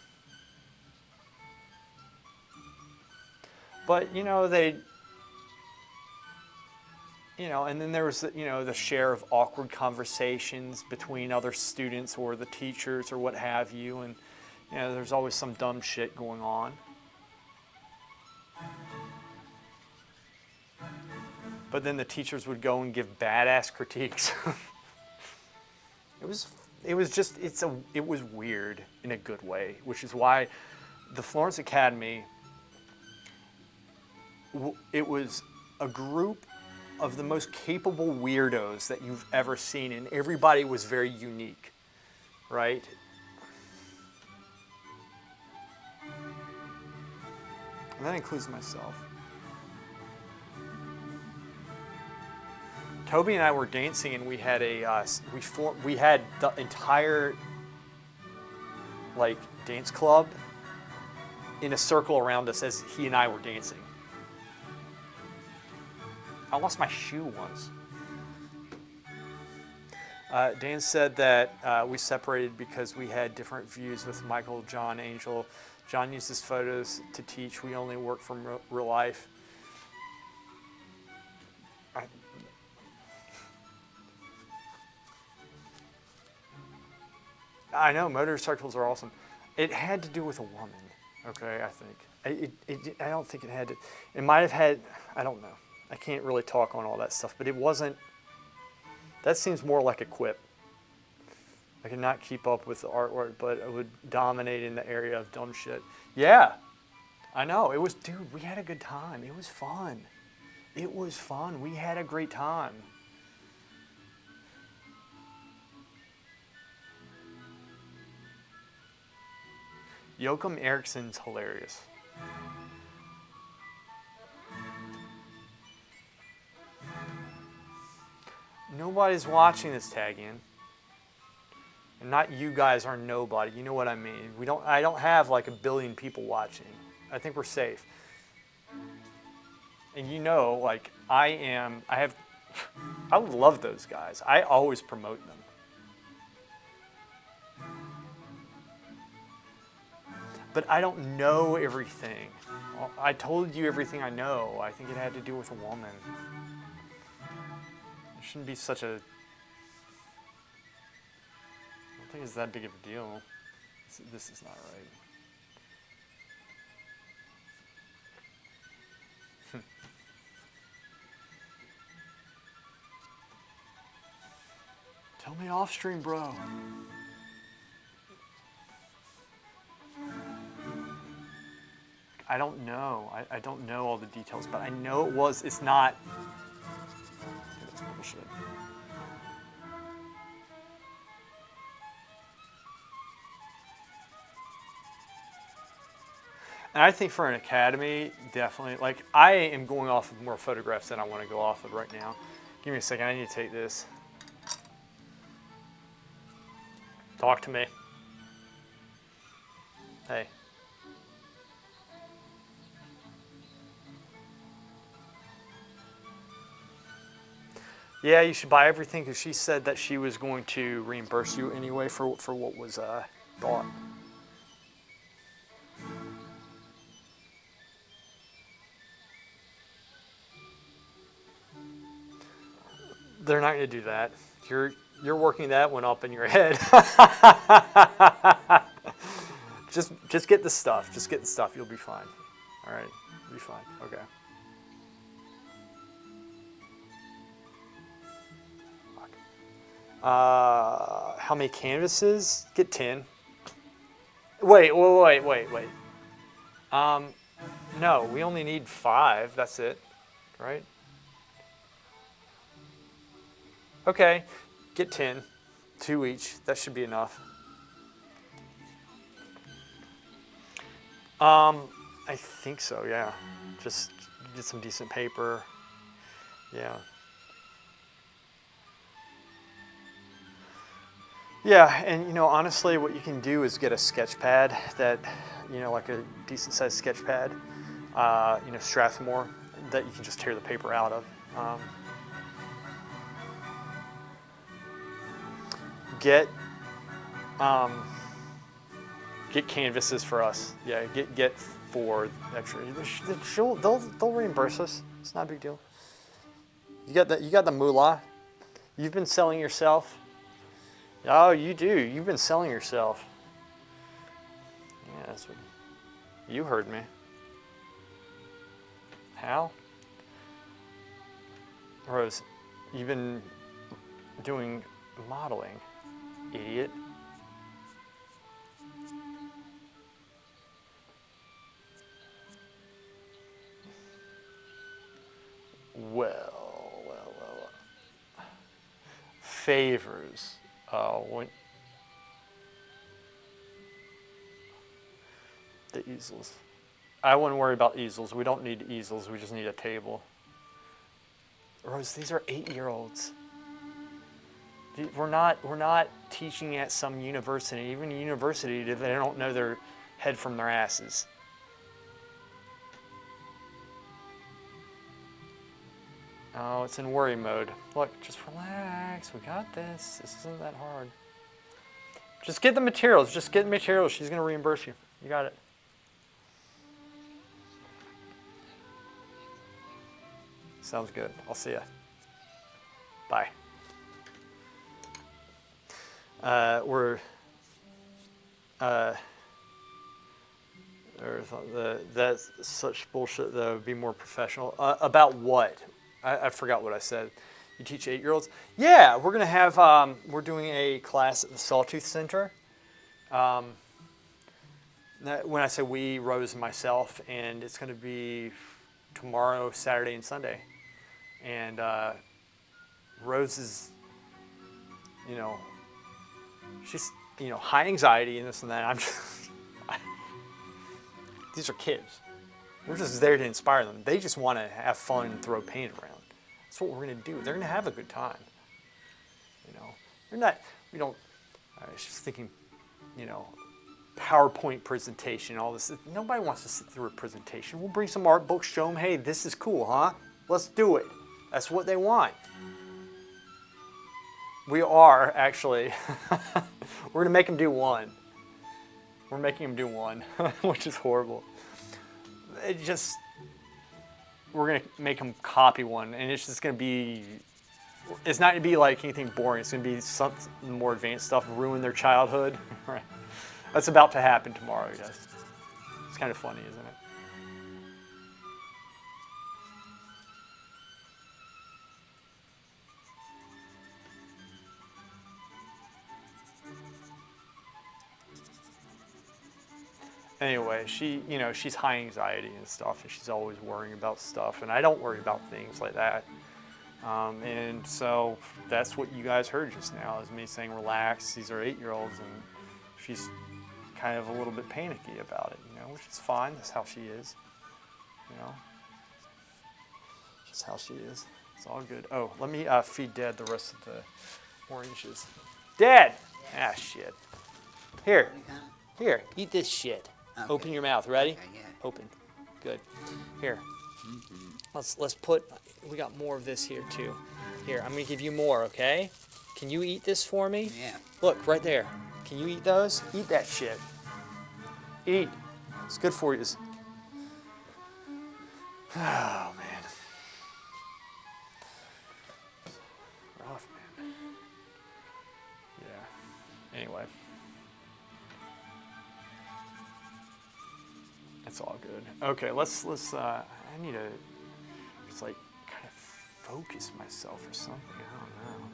Speaker 1: But, and then there was, the share of awkward conversations between other students or the teachers or what have you. And, there's always some dumb shit going on. But then the teachers would go and give badass critiques. It was weird in a good way, which is why the Florence Academy, it was a group of the most capable weirdos that you've ever seen, and everybody was very unique, right? And that includes myself. Toby and I were dancing, and we had we had the entire like dance club in a circle around us as he and I were dancing. I lost my shoe once. Dan said that we separated because we had different views with Michael, John, Angel. John uses photos to teach. We only work from real life. I know, motorcycles are awesome. It had to do with a woman, okay, I think. I don't think it had to. It might have had, I don't know. I can't really talk on all that stuff, but it wasn't. That seems more like a quip. I could not keep up with the artwork, but it would dominate in the area of dumb shit. Yeah, I know. It was, dude, we had a good time. It was fun. It was fun. We had a great time. Joachim Eriksson's hilarious. Nobody's watching this tag in. And not you guys are nobody. You know what I mean? I don't have like 1 billion people watching. I think we're safe. And you know, like I love those guys. I always promote them. But I don't know everything. I told you everything I know. I think it had to do with a woman. It shouldn't be such a... I don't think it's that big of a deal. This is not right. Tell me off stream, bro. I don't know. I don't know all the details, but I know it's not. I think that's bullshit. And I think for an academy, definitely, like I am going off of more photographs than I want to go off of right now. Give me a second, I need to take this. Talk to me. Hey. Yeah, you should buy everything because she said that she was going to reimburse you anyway for what was bought. They're not going to do that. You're working that one up in your head. Just get the stuff. Just get the stuff. You'll be fine. All right, you'll be fine. Okay. How many canvases? Get 10. Wait. No, we only need 5. That's it, right? Okay, get 10. 2 each. That should be enough. I think so, yeah. Just get some decent paper. Yeah. Yeah, and you know, honestly, what you can do is get a sketch pad that, you know, like a decent sized sketch pad, you know, Strathmore, that you can just tear the paper out of. Get canvases for us. Yeah, get 4 extra. They'll reimburse us. It's not a big deal. You got the moolah. You've been selling yourself. Oh, you do. You've been selling yourself. Yeah, that's what you heard me. How? Rose, you've been doing modeling, idiot. Well. Favors. The easels. I wouldn't worry about easels. We don't need easels. We just need a table. Rose, these are 8-year-olds. We're not teaching at some university. Even a university, they don't know their head from their asses. Oh, it's in worry mode. Look, just relax. We got this. This isn't that hard. Just get the materials. Just get the materials. She's going to reimburse you. You got it. Sounds good. I'll see ya. Bye. That's such bullshit that would be more professional. About what? I forgot what I said. You teach 8-year-olds? Yeah, we're gonna have, we're doing a class at the Sawtooth Center. When I say we, Rose and myself, and it's gonna be tomorrow, Saturday and Sunday. And Rose is, she's, high anxiety and this and that. I'm just, these are kids. We're just there to inspire them. They just want to have fun and throw paint around. That's what we're going to do. They're going to have a good time. They're not, I was just thinking, PowerPoint presentation, all this. Nobody wants to sit through a presentation. We'll bring some art books, show them, hey, this is cool, huh? Let's do it. That's what they want. We are, actually. We're going to make them do one. We're making them do one, which is horrible. We're going to make them copy one, and it's just going to be, it's not going to be like anything boring. It's going to be some more advanced stuff, ruin their childhood. Right. That's about to happen tomorrow, guys. It's kind of funny, isn't it? Anyway, she's high anxiety and stuff, and she's always worrying about stuff, and I don't worry about things like that. And so that's what you guys heard just now, is me saying relax. These are 8-year-olds, and she's kind of a little bit panicky about it, which is fine. That's how she is, Just how she is. It's all good. Oh, let me feed Dad the rest of the oranges. Dad! Ah, shit. Here, eat this shit. Okay. Open your mouth. Ready?
Speaker 2: Okay, yeah.
Speaker 1: Open. Good. Here. Let's put. We got more of this here too. Here, I'm gonna give you more. Okay? Can you eat this for me?
Speaker 2: Yeah.
Speaker 1: Look right there. Can you eat those? Eat that shit. Eat. It's good for you. Oh man. Rough, man. Yeah. Anyway. It's all good. Okay, let's I need to just like kind of focus myself or something. I don't know.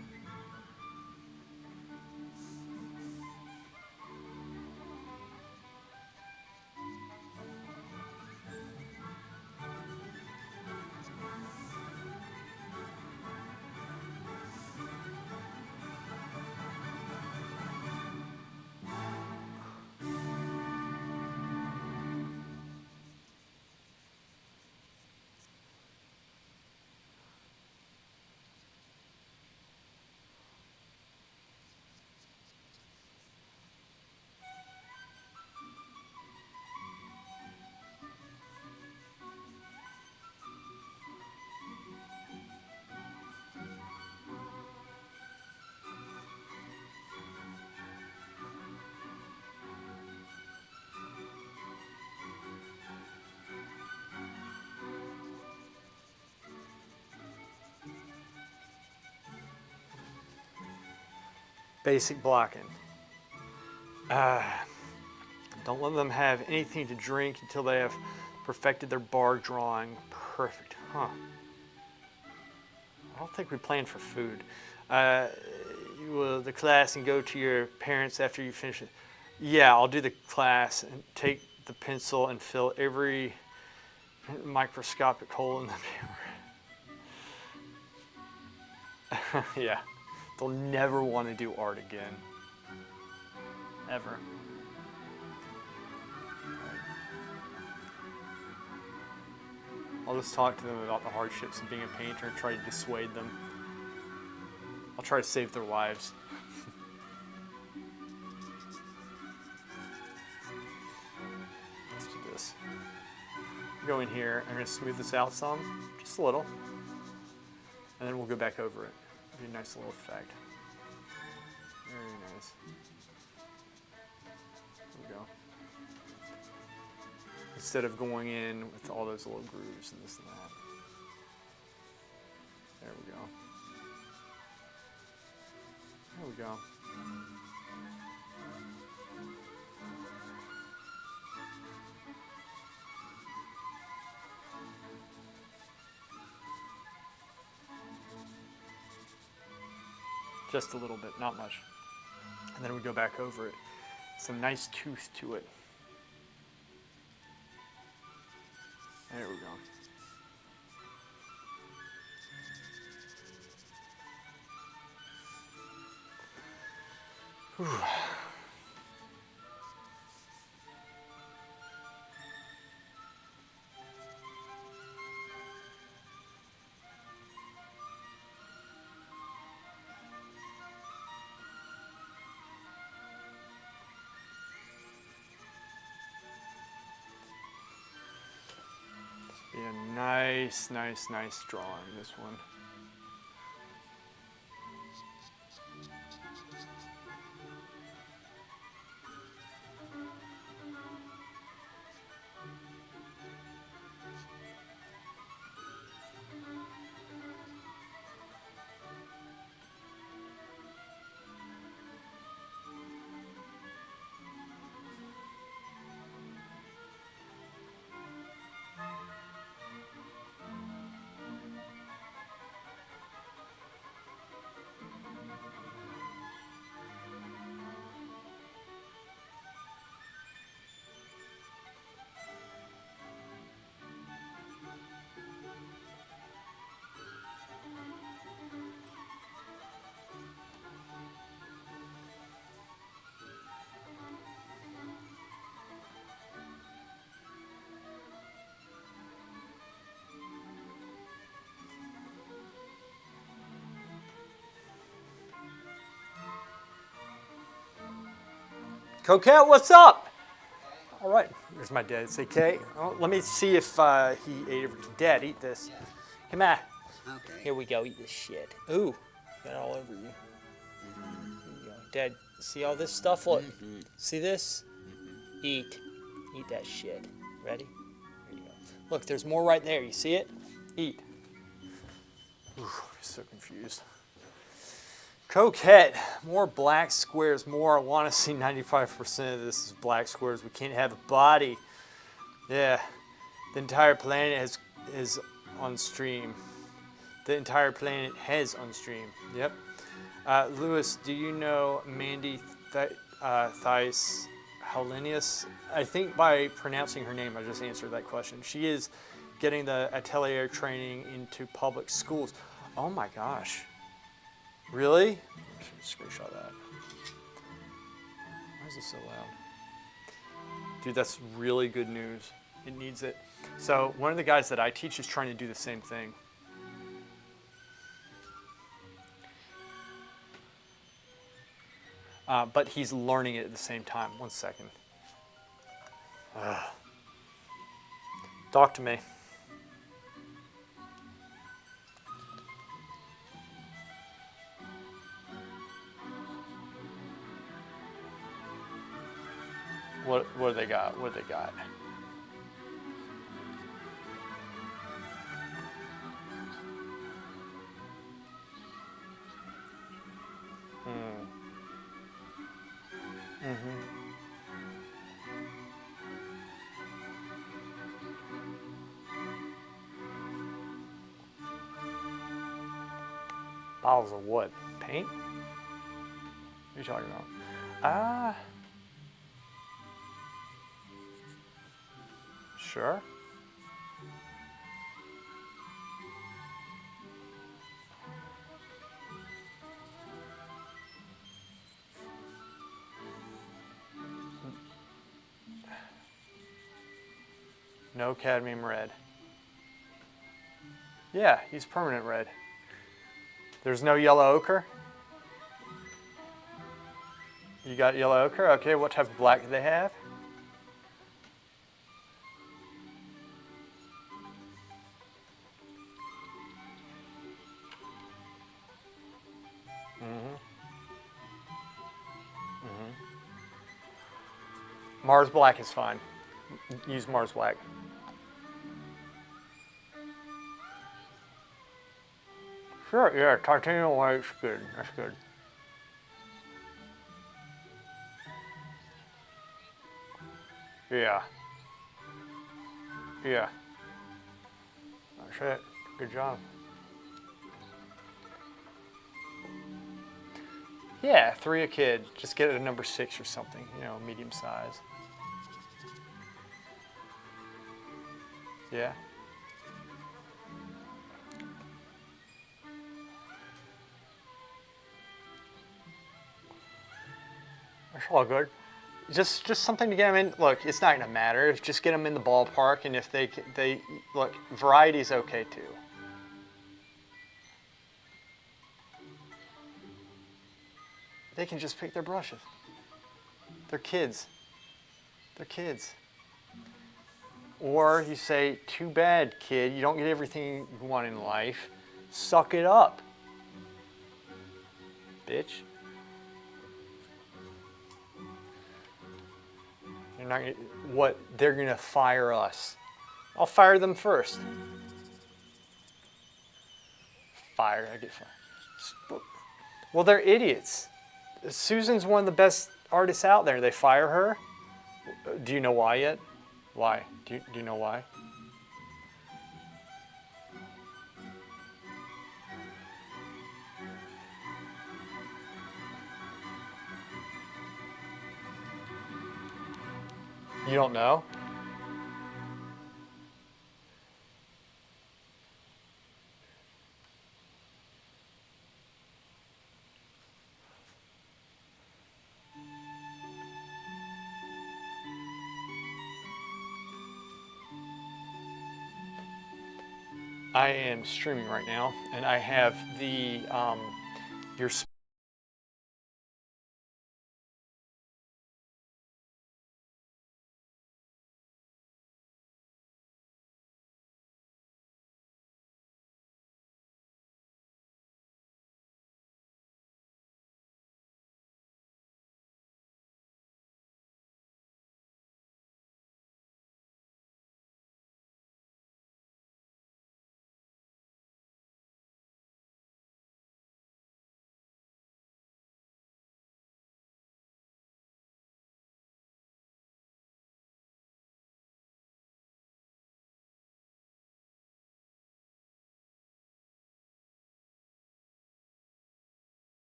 Speaker 1: Basic blocking. Don't let them have anything to drink until they have perfected their bar drawing. Perfect, huh? I don't think we planned for food. You will the class and go to your parents after you finish it. Yeah, I'll do the class and take the pencil and fill every microscopic hole in the paper. Yeah. They'll never want to do art again. Ever. I'll just talk to them about the hardships of being a painter and try to dissuade them. I'll try to save their lives. Let's do this. Go in here. I'm going to smooth this out some, just a little. And then we'll go back over it. Be a nice little effect. Very nice. There we go. Instead of going in with all those little grooves and this and that. There we go. There we go. Just a little bit, not much. And then we go back over it. Some nice tooth to it. There we go. Whew. Be a nice, nice, nice drawing, this one. Coquette, what's up? All right, there's my dad. Say, Kay. Oh, let me see if he ate everything. Dad, eat this. Come on.
Speaker 2: Okay.
Speaker 1: Here we go. Eat this shit. Ooh, got it all over you. Here you go. Dad, see all this stuff? Look. See this? Eat. Eat that shit. Ready? Here you go. Look, there's more right there. You see it? Eat. Ooh, I'm so confused. Coquette, more black squares, more. I want to see 95% of this is black squares. We can't have a body. Yeah, the entire planet is on stream. The entire planet has on stream. Yep. Lewis, do you know Mandy Theis Hellenius? I think by pronouncing her name, I just answered that question. She is getting the atelier training into public schools. Oh my gosh. Really? I should screenshot that. Why is this so loud? Dude, that's really good news. It needs it. So one of the guys that I teach is trying to do the same thing. But he's learning it at the same time. 1 second. Talk to me. What do they got? What do they got? Bottles of what? Paint? What are you talking about? Sure. No cadmium red. Yeah, he's permanent red. There's no yellow ochre? You got yellow ochre? Okay, what type of black do they have? Mars black is fine. Use Mars black. Sure, yeah, titanium white's good. That's good. Yeah. Yeah. That's it. Good job. Yeah, 3 a kid. Just get it a number 6 or something, you know, medium size. Yeah. That's all good. Just something to get them in. Look, it's not gonna matter. Just get them in the ballpark, and if they look, variety's okay too. They can just pick their brushes. They're kids. They're kids. Or you say, too bad, kid. You don't get everything you want in life. Suck it up, bitch. You're not gonna, what? They're gonna fire us. I'll fire them first. Fired. I get fired. Well, they're idiots. Susan's one of the best artists out there. They fire her. Do you know why yet? Why? Do you know why? You don't know? I am streaming right now, and I have the your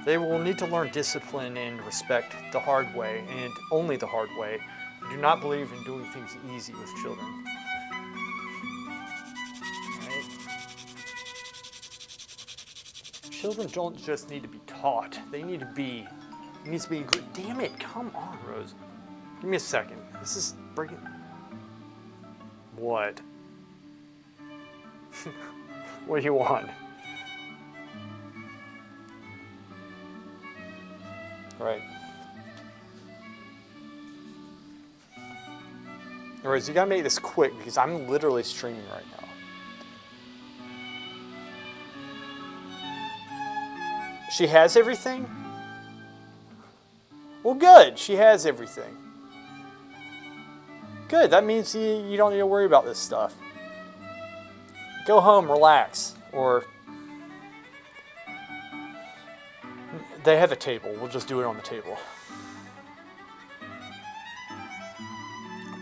Speaker 1: They will need to learn discipline and respect the hard way, and only the hard way. I do not believe in doing things easy with children. Right? Children don't just need to be taught. They need to be, it needs to be, damn it, come on, Rose. Give me a second. This is breaking. What? What do you want? Right. Anyways, you gotta make this quick because I'm literally streaming right now. She has everything? Well, good. She has everything. Good. That means you don't need to worry about this stuff. Go home, relax, or they have a table. We'll just do it on the table.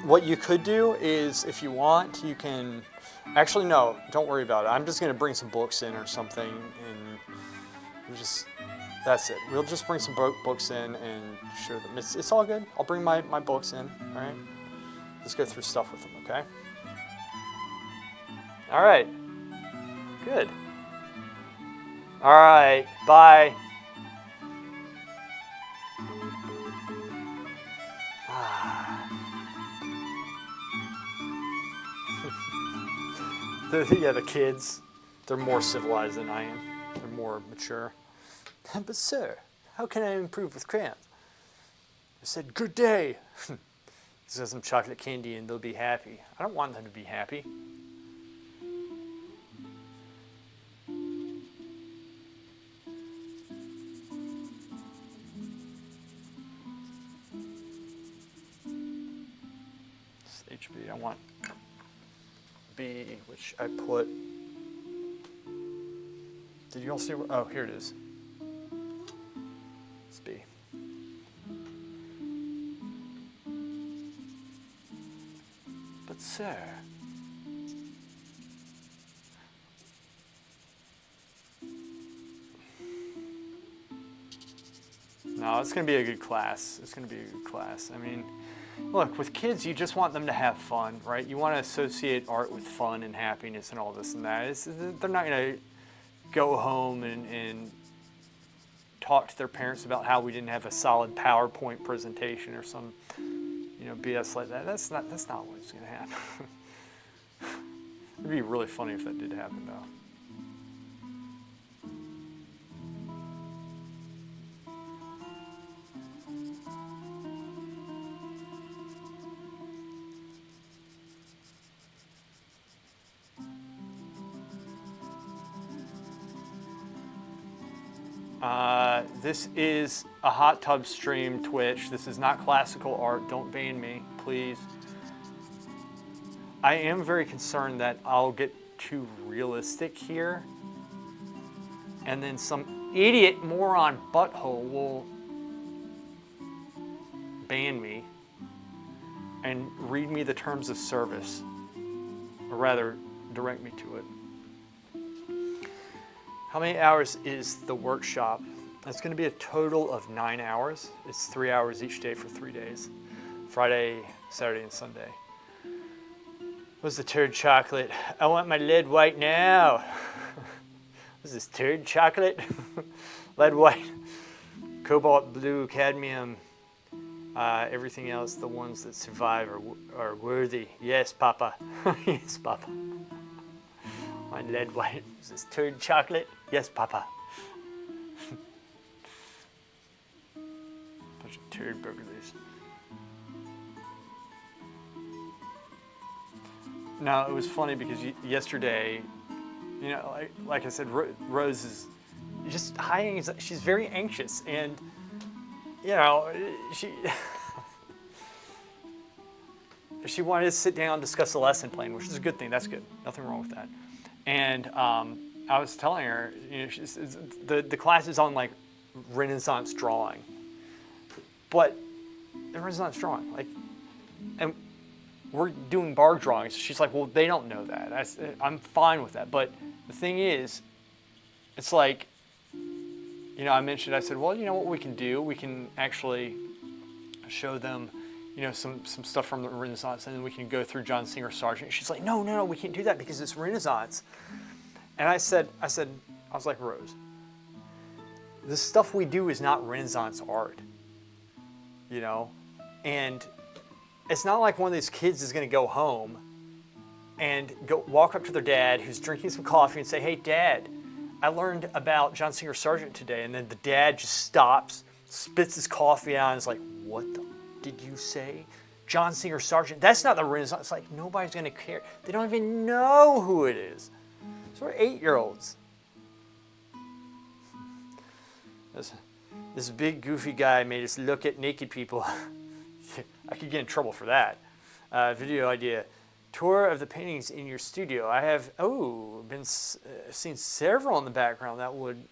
Speaker 1: What you could do is, if you want, you can... Actually, no, don't worry about it. I'm just going to bring some books in or something, and we'll just... That's it. We'll just bring some books in and show them. It's all good. I'll bring my books in, all right? Let's go through stuff with them, okay? All right. Good. All right. Bye. Yeah, the kids, they're more civilized than I am. They're more mature. But sir, how can I improve with crayons? I said, good day. Just have some chocolate candy and they'll be happy. I don't want them to be happy. It's HB, I want B, which I put. Did you all see? Oh, here it is. It's B. But sir, no, it's going to be a good class. It's going to be a good class. I mean, look, with kids, you just want them to have fun, right? You want to associate art with fun and happiness and all this and that. They're not going to go home and talk to their parents about how we didn't have a solid PowerPoint presentation or some, BS like that. That's not what's going to happen. It'd be really funny if that did happen, though. This is a hot tub stream, Twitch. This is not classical art. Don't ban me, please. I am very concerned that I'll get too realistic here. And then some idiot moron butthole will ban me and read me the terms of service. Or rather, direct me to it. How many hours is the workshop? It's going to be a total of 9 hours. It's 3 hours each day for 3 days. Friday, Saturday, and Sunday. What's the turd chocolate? I want my lead white now. What's this, turd chocolate? Lead white. Cobalt blue, cadmium. Everything else, the ones that survive are worthy. Yes, Papa. Yes, Papa. My lead white. Is this turd chocolate? Yes, Papa. Bunch of turd burglars. Now, it was funny because yesterday, like I said, Rose is just hiding. She's very anxious, and she wanted to sit down and discuss the lesson plan, which is a good thing. That's good. Nothing wrong with that. And I was telling her, the class is on like Renaissance drawing, but the Renaissance drawing, and we're doing bar drawings. She's like, well, they don't know that. I'm fine with that. But the thing is, it's like, you know, I mentioned, I said, well, you know what we can do? We can actually show them, you know, some stuff from the Renaissance, and then we can go through John Singer Sargent. She's like, no, no, no, we can't do that because it's Renaissance. And I was like, Rose, the stuff we do is not Renaissance art, you know? And it's not like one of these kids is going to go home and go walk up to their dad who's drinking some coffee and say, hey, Dad, I learned about John Singer Sargent today. And then the dad just stops, spits his coffee out, and is like, what did you say? John Singer Sargent? That's not the Renaissance. It's like, nobody's going to care. They don't even know who it is. So we're 8-year-olds. This big goofy guy made us look at naked people. I could get in trouble for that. Video idea. Tour of the paintings in your studio. I have, seen several in the background that would...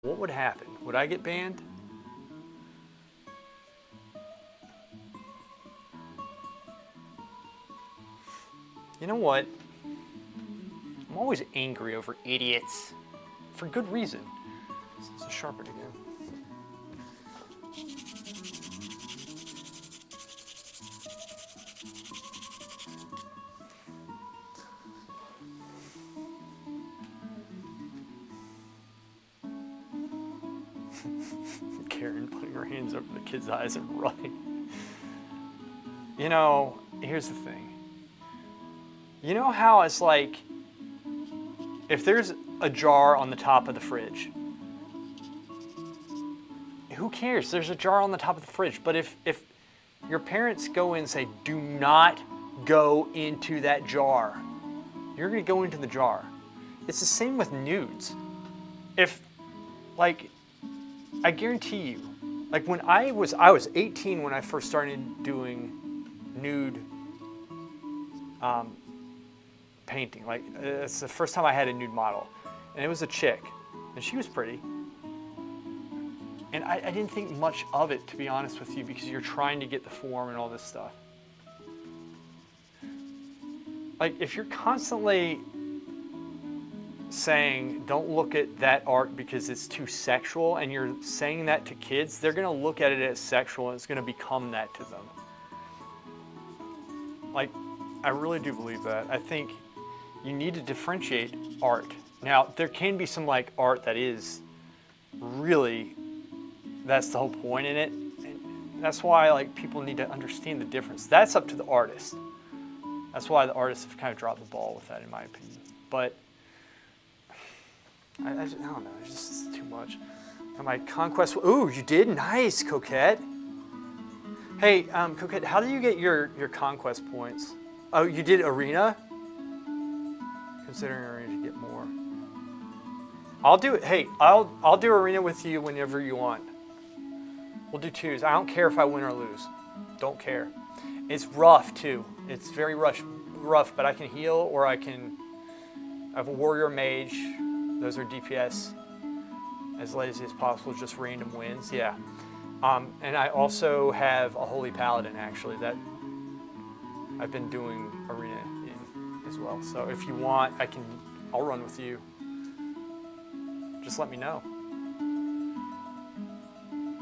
Speaker 1: What would happen? Would I get banned? You know what? I'm always angry over idiots. For good reason. It's a sharpen again. Karen putting her hands over the kid's eyes and running. You know, here's the thing. You know how it's like, if there's a jar on the top of the fridge, who cares? There's a jar on the top of the fridge. But if your parents go in and say, do not go into that jar, you're going to go into the jar. It's the same with nudes. If, like, I guarantee you, like when I was 18 when I first started doing nude painting. Like it's the first time I had a nude model, and it was a chick, and she was pretty. And I didn't think much of it, to be honest with you, because you're trying to get the form and all this stuff. Like if you're constantly saying don't look at that art because it's too sexual, and you're saying that to kids, they're going to look at it as sexual and it's going to become that to them. Like I really do believe that. I think you need to differentiate art. Now there can be some like art that is really, that's the whole point in it, and that's why like people need to understand the difference. That's up to the artist. That's why the artists have kind of dropped the ball with that, in my opinion. But I don't know, it's just too much. And my conquest, ooh, you did? Nice, Coquette. Hey, Coquette, how do you get your conquest points? Oh, you did arena? Considering arena to get more. I'll do it, hey, I'll do arena with you whenever you want. We'll do twos. I don't care if I win or lose. Don't care. It's rough too. It's very rough, but I can heal, or I have a warrior mage. Those are DPS, as lazy as possible, just random wins. Yeah. And I also have a holy paladin, actually, that I've been doing arena in as well. So if you want, I'll run with you. Just let me know.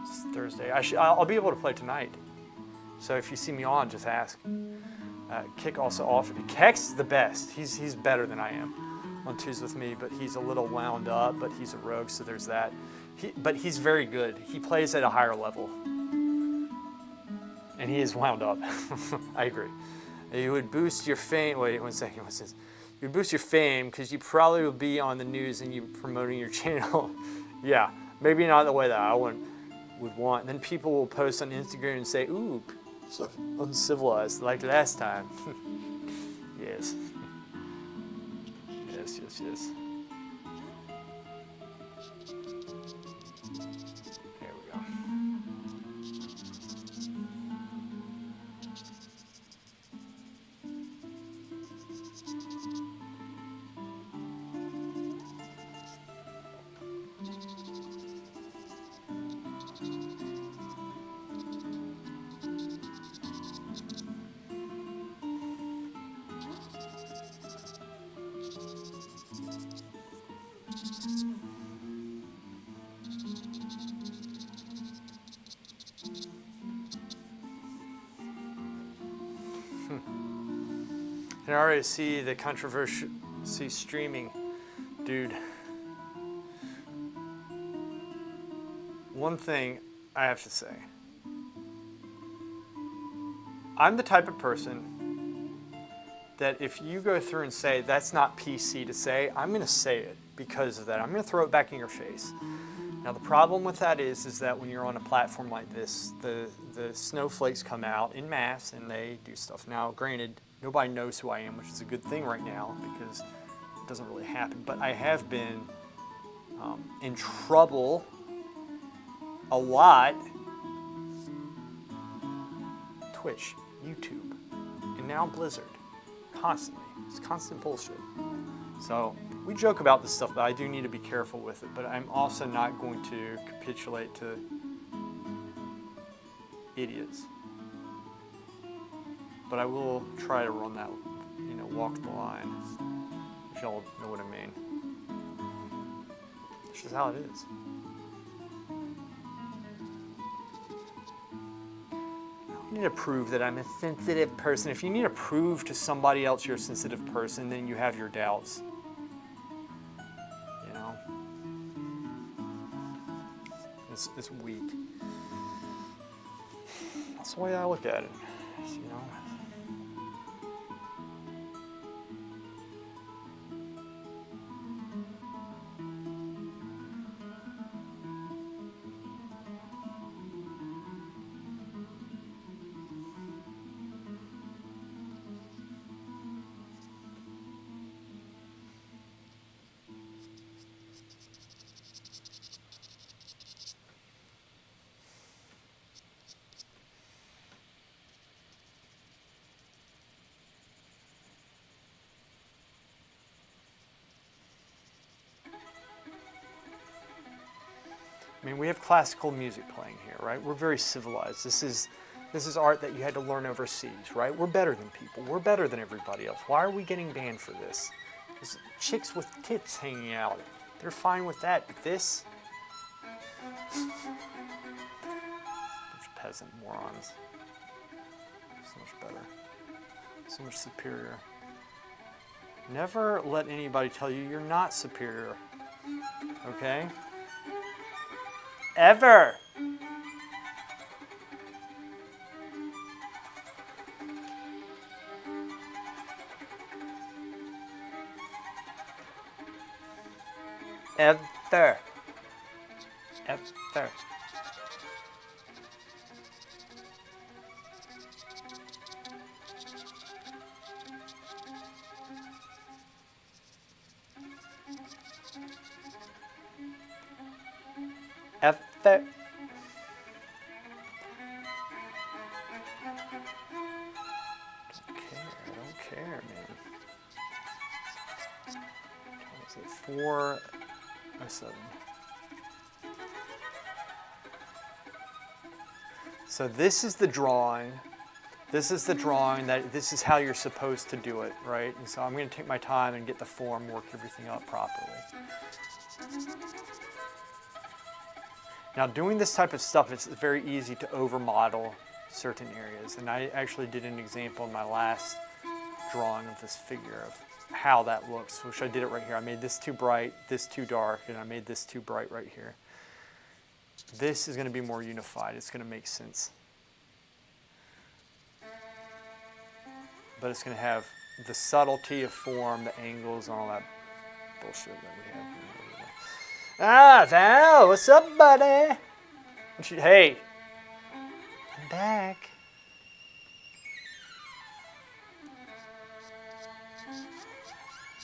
Speaker 1: It's Thursday. I'll be able to play tonight. So if you see me on, just ask. Kick also off. Keck's the best. He's better than I am on twos with me, but he's a little wound up, but he's a rogue, so there's that. But he's very good. He plays at a higher level. And he is wound up. I agree. You would boost your fame. Wait, 1 second. What's this? You would boost your fame because you probably would be on the news and you promoting your channel. Yeah, maybe not the way that I would want. And then people will post on Instagram and say, ooh, so uncivilized like last time. Yes. Yes. There we go. And I already see the controversy streaming. Dude, one thing I have to say. I'm the type of person that if you go through and say that's not PC to say, I'm going to say it because of that. I'm going to throw it back in your face. Now the problem with that is that when you're on a platform like this, the snowflakes come out in mass and they do stuff. Now granted, nobody knows who I am, which is a good thing right now because it doesn't really happen. But I have been in trouble a lot. Twitch, YouTube, and now Blizzard. Constantly. It's constant bullshit. So we joke about this stuff, but I do need to be careful with it. But I'm also not going to capitulate to idiots. But I will try to run that, walk the line, if y'all know what I mean. It's just how it is. You need to prove that I'm a sensitive person. If you need to prove to somebody else you're a sensitive person, then you have your doubts. It's weak. That's the way I look at it. I mean, we have classical music playing here, right? We're very civilized. This is art that you had to learn overseas, right? We're better than people. We're better than everybody else. Why are we getting banned for this? There's chicks with tits hanging out. They're fine with that, but this? Bunch of peasant morons. So much better. So much superior. Never let anybody tell you you're not superior. Okay? Ever! Ever. Ever. Ever. I don't care, man. What is it? 407. So this is the drawing. This is the drawing that this is how you're supposed to do it, right? And so I'm going to take my time and get the form, work everything up properly. Now doing this type of stuff, it's very easy to overmodel certain areas. And I actually did an example in my last drawing of this figure of how that looks, which I did it right here. I made this too bright, this too dark, and I made this too bright right here. This is going to be more unified. It's going to make sense. But it's going to have the subtlety of form, the angles, and all that bullshit that we have. Ah, Val, what's up, buddy? Hey, I'm back.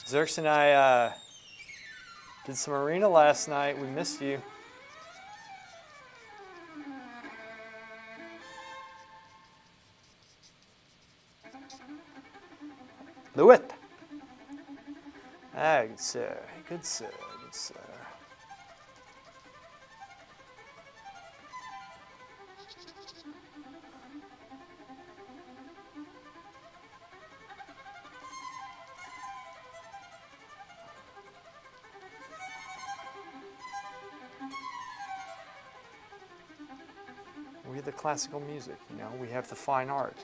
Speaker 1: Zerx and I did some arena last night. We missed you. Lewis. Ah, good sir. Good sir. Good sir. We have the classical music, you know. We have the fine art,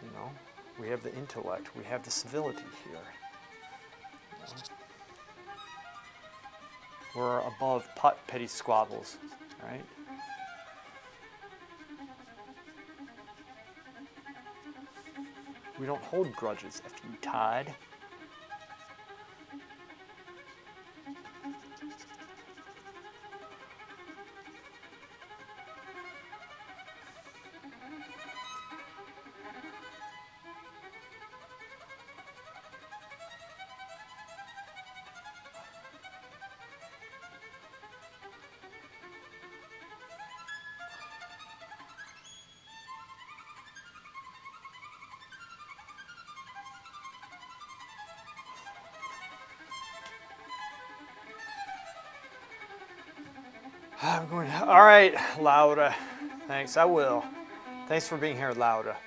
Speaker 1: you know. We have the intellect. We have the civility here. You know? We're above petty squabbles, right? We don't hold grudges, F you, Todd. I'm going, all right, Laura. Thanks, I will. Thanks for being here, Laura.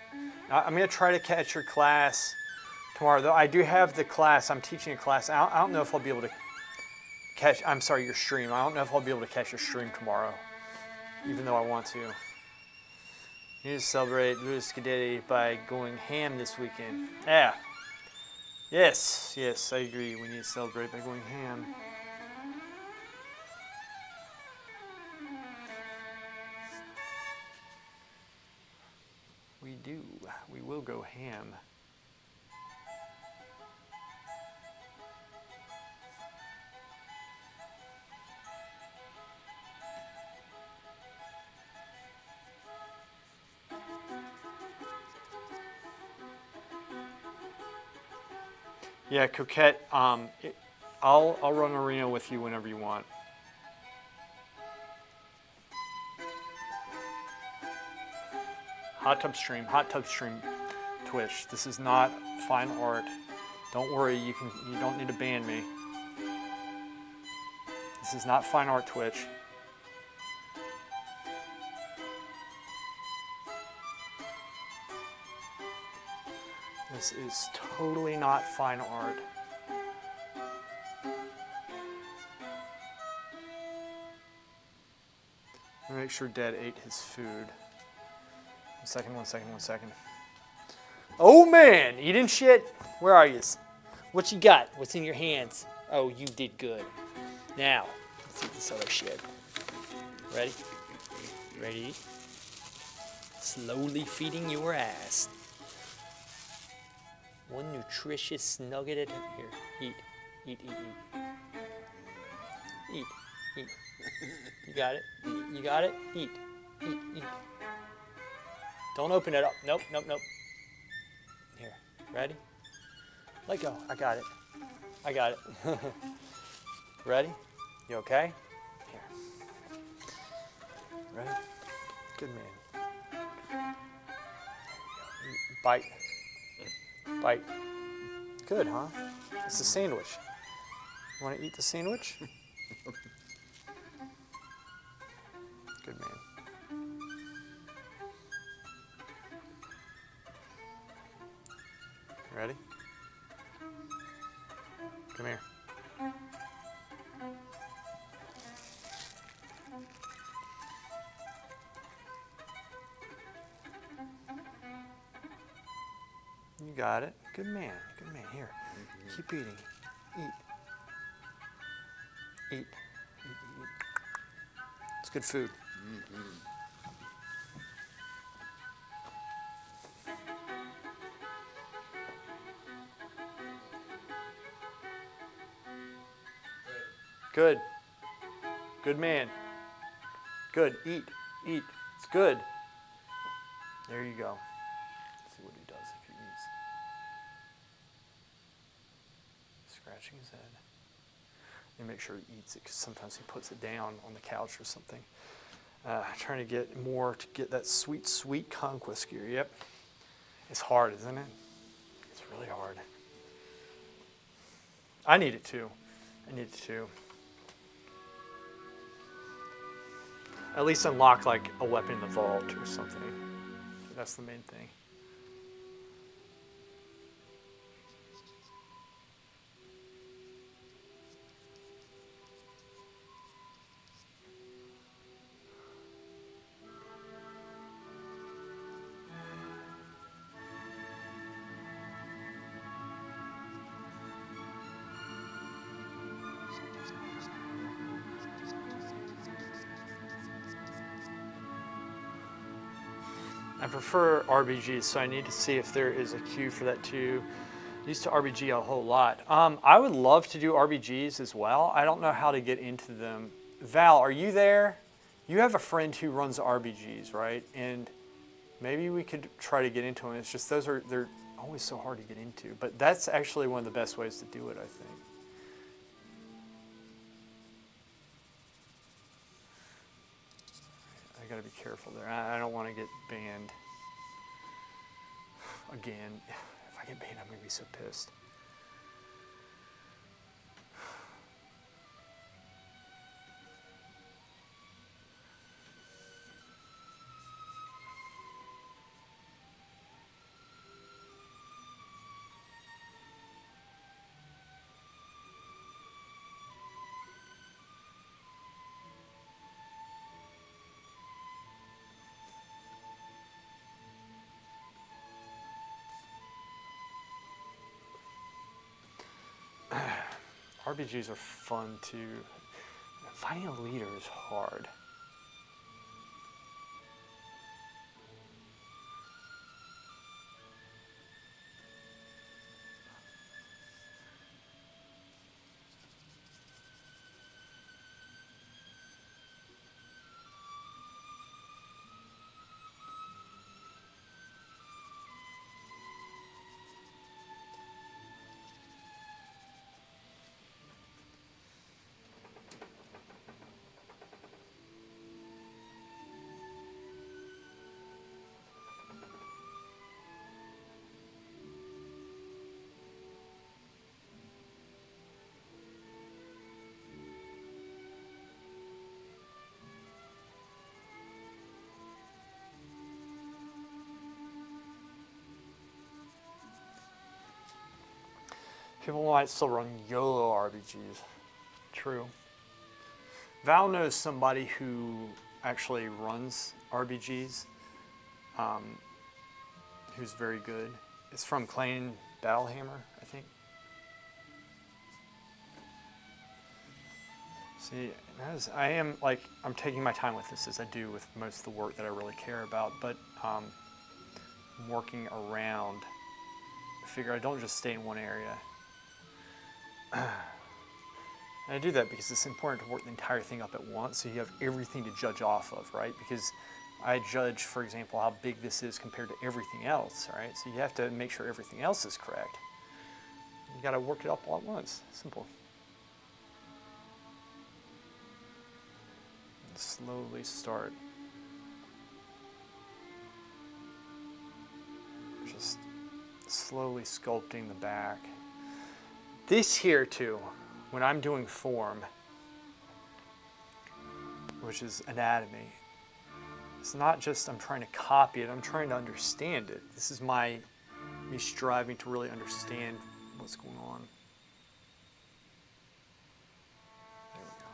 Speaker 1: I'm going to try to catch your class tomorrow, though. I do have the class. I'm teaching a class. I don't know if I'll be able to catch, I'm sorry, your stream. I don't know if I'll be able to catch your stream tomorrow, even though I want to. You need to celebrate Louis Cadetti by going ham this weekend. Yeah. Yes, yes, I agree. We need to celebrate by going ham. We do. We will go ham. Yeah, Coquette, I'll run arena with you whenever you want. Hot tub stream, Twitch. This is not fine art. Don't worry, you don't need to ban me. This is not fine art Twitch. This is totally not fine art. Make sure Dad ate his food. 1 second, 1 second. Oh man, eating shit? Where are you? What you got? What's in your hands? Oh, you did good. Now, let's eat this other shit. Ready? Ready? Slowly feeding your ass. One nutritious nugget at here. Eat, eat, eat, eat. Eat, eat. You got it? You got it? Eat, eat, eat. Don't open it up. Nope, nope, nope. Here, ready? Let go. I got it. I got it. Ready? You okay? Here. Ready? Good man. Bite. Bite. Good, huh? It's a sandwich. You want to eat the sandwich? Good man. Ready? Come here. You got it. Good man. Good man. Here. Keep eating. Eat. Eat. Eat, eat, eat. It's good food. Good. Good man. Good. Eat. Eat. It's good. There you go. Let's see what he does if he eats. Scratching his head. And make sure he eats it because sometimes he puts it down on the couch or something. Trying to get more to get that sweet, sweet conquest gear. Yep. It's hard, isn't it? It's really hard. I need it too. I need it too. At least unlock like a weapon in the vault or something. That's the main thing. I prefer RBGs, so I need to see if there is a queue for that too. Used to RBG a whole lot. I would love to do RBGs as well. I don't know how to get into them. Val, are you there? You have a friend who runs RBGs, right? And maybe we could try to get into them. It's just they're always so hard to get into. But that's actually one of the best ways to do it, I think. I gotta be careful there. I don't want to get banned again. If I get banned, I'm gonna be so pissed. RPGs are fun too. Finding a leader is hard. People might still run YOLO RBGs. True. Val knows somebody who actually runs RBGs, who's very good. It's from Clayton Battlehammer, I think. See, I'm taking my time with this as I do with most of the work that I really care about, but I'm working around. I figure I don't just stay in one area. And I do that because it's important to work the entire thing up at once so you have everything to judge off of, right? Because I judge, for example, how big this is compared to everything else, right? So you have to make sure everything else is correct. You got to work it up all at once. Simple. And slowly start. Just slowly sculpting the back. This here too, when I'm doing form, which is anatomy, it's not just I'm trying to copy it, I'm trying to understand it. This is me striving to really understand what's going on. There we go.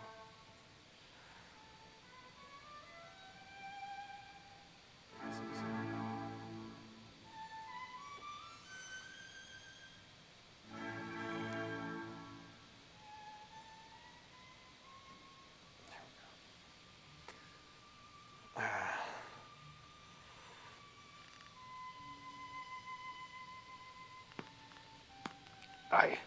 Speaker 1: Aye.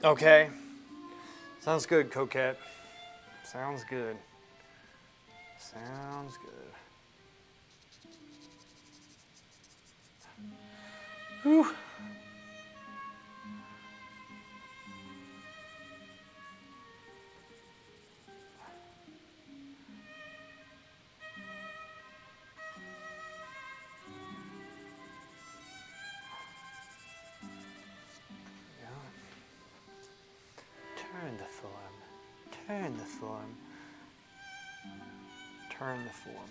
Speaker 1: Okay. Sounds good, Coquette. Sounds good. Sounds good. Whew. Turn the form. Turn the form. Turn the form.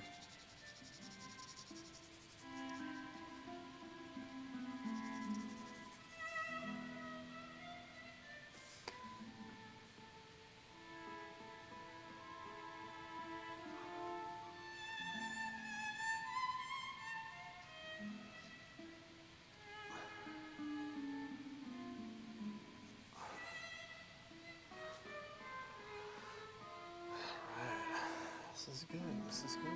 Speaker 1: This is good. This is good.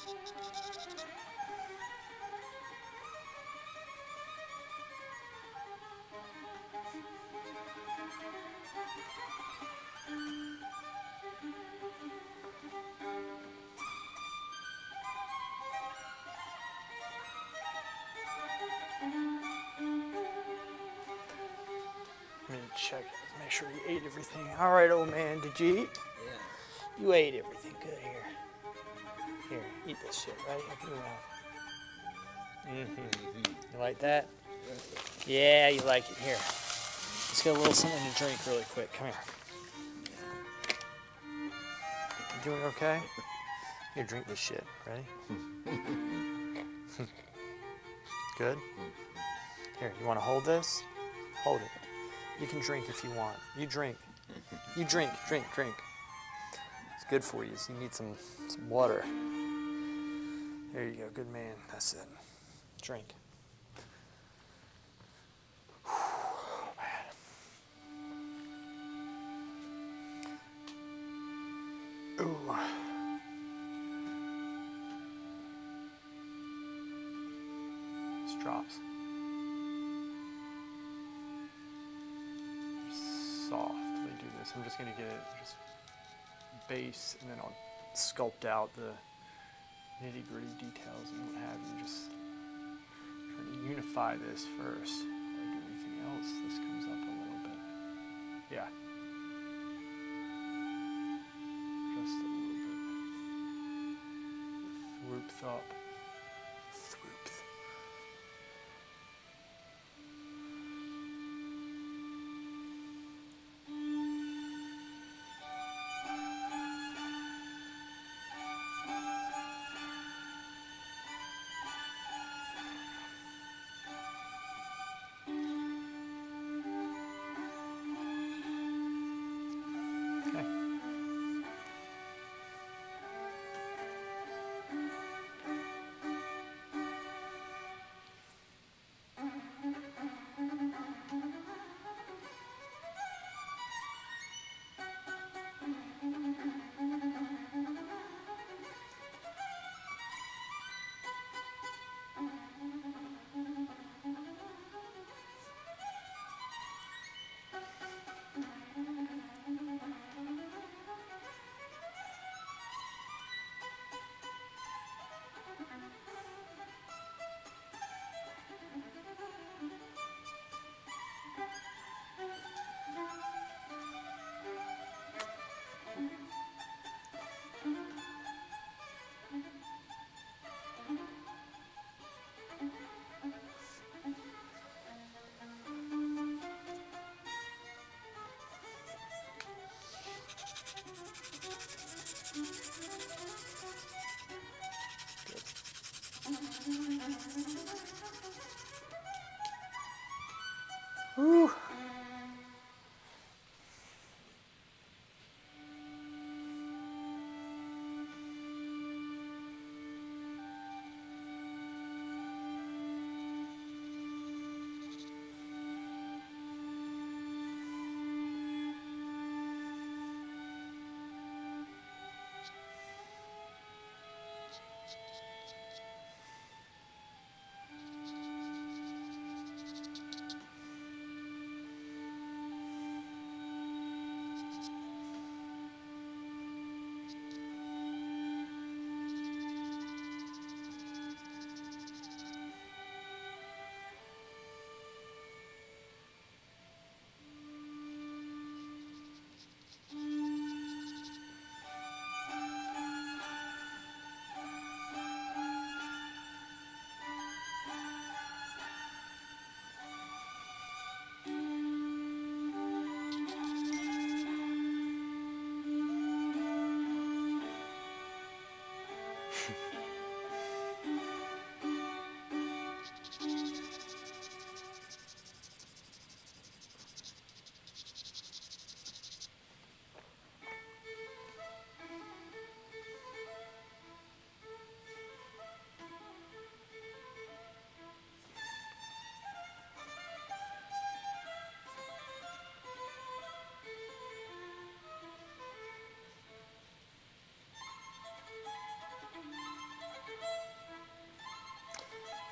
Speaker 1: Let me check. Make sure you ate everything. All right, old man, did you eat?
Speaker 2: Yeah.
Speaker 1: You ate everything. Good. Here, eat this shit, right? Open your mouth. You like that? Yeah, you like it. Here. Let's get a little something to drink really quick. Come here. You doing okay? Here, drink this shit. Ready? Good? Here, you want to hold this? Hold it. You can drink if you want. You drink. You drink. It's good for you. So you need some water. There you go. Good man. That's it. Drink. Oh, man. Ooh. This drops. Softly do this. I'm just going to get it just base, and then I'll sculpt out the nitty-gritty details and what have you. Just trying to unify this first. Before I do anything else, this comes up a little bit. Yeah. Just a little bit. Thwoopth up. Thwoopth. Okay. Whew.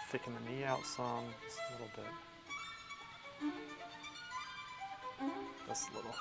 Speaker 1: thicken the knee out some, just a little bit. Just a little.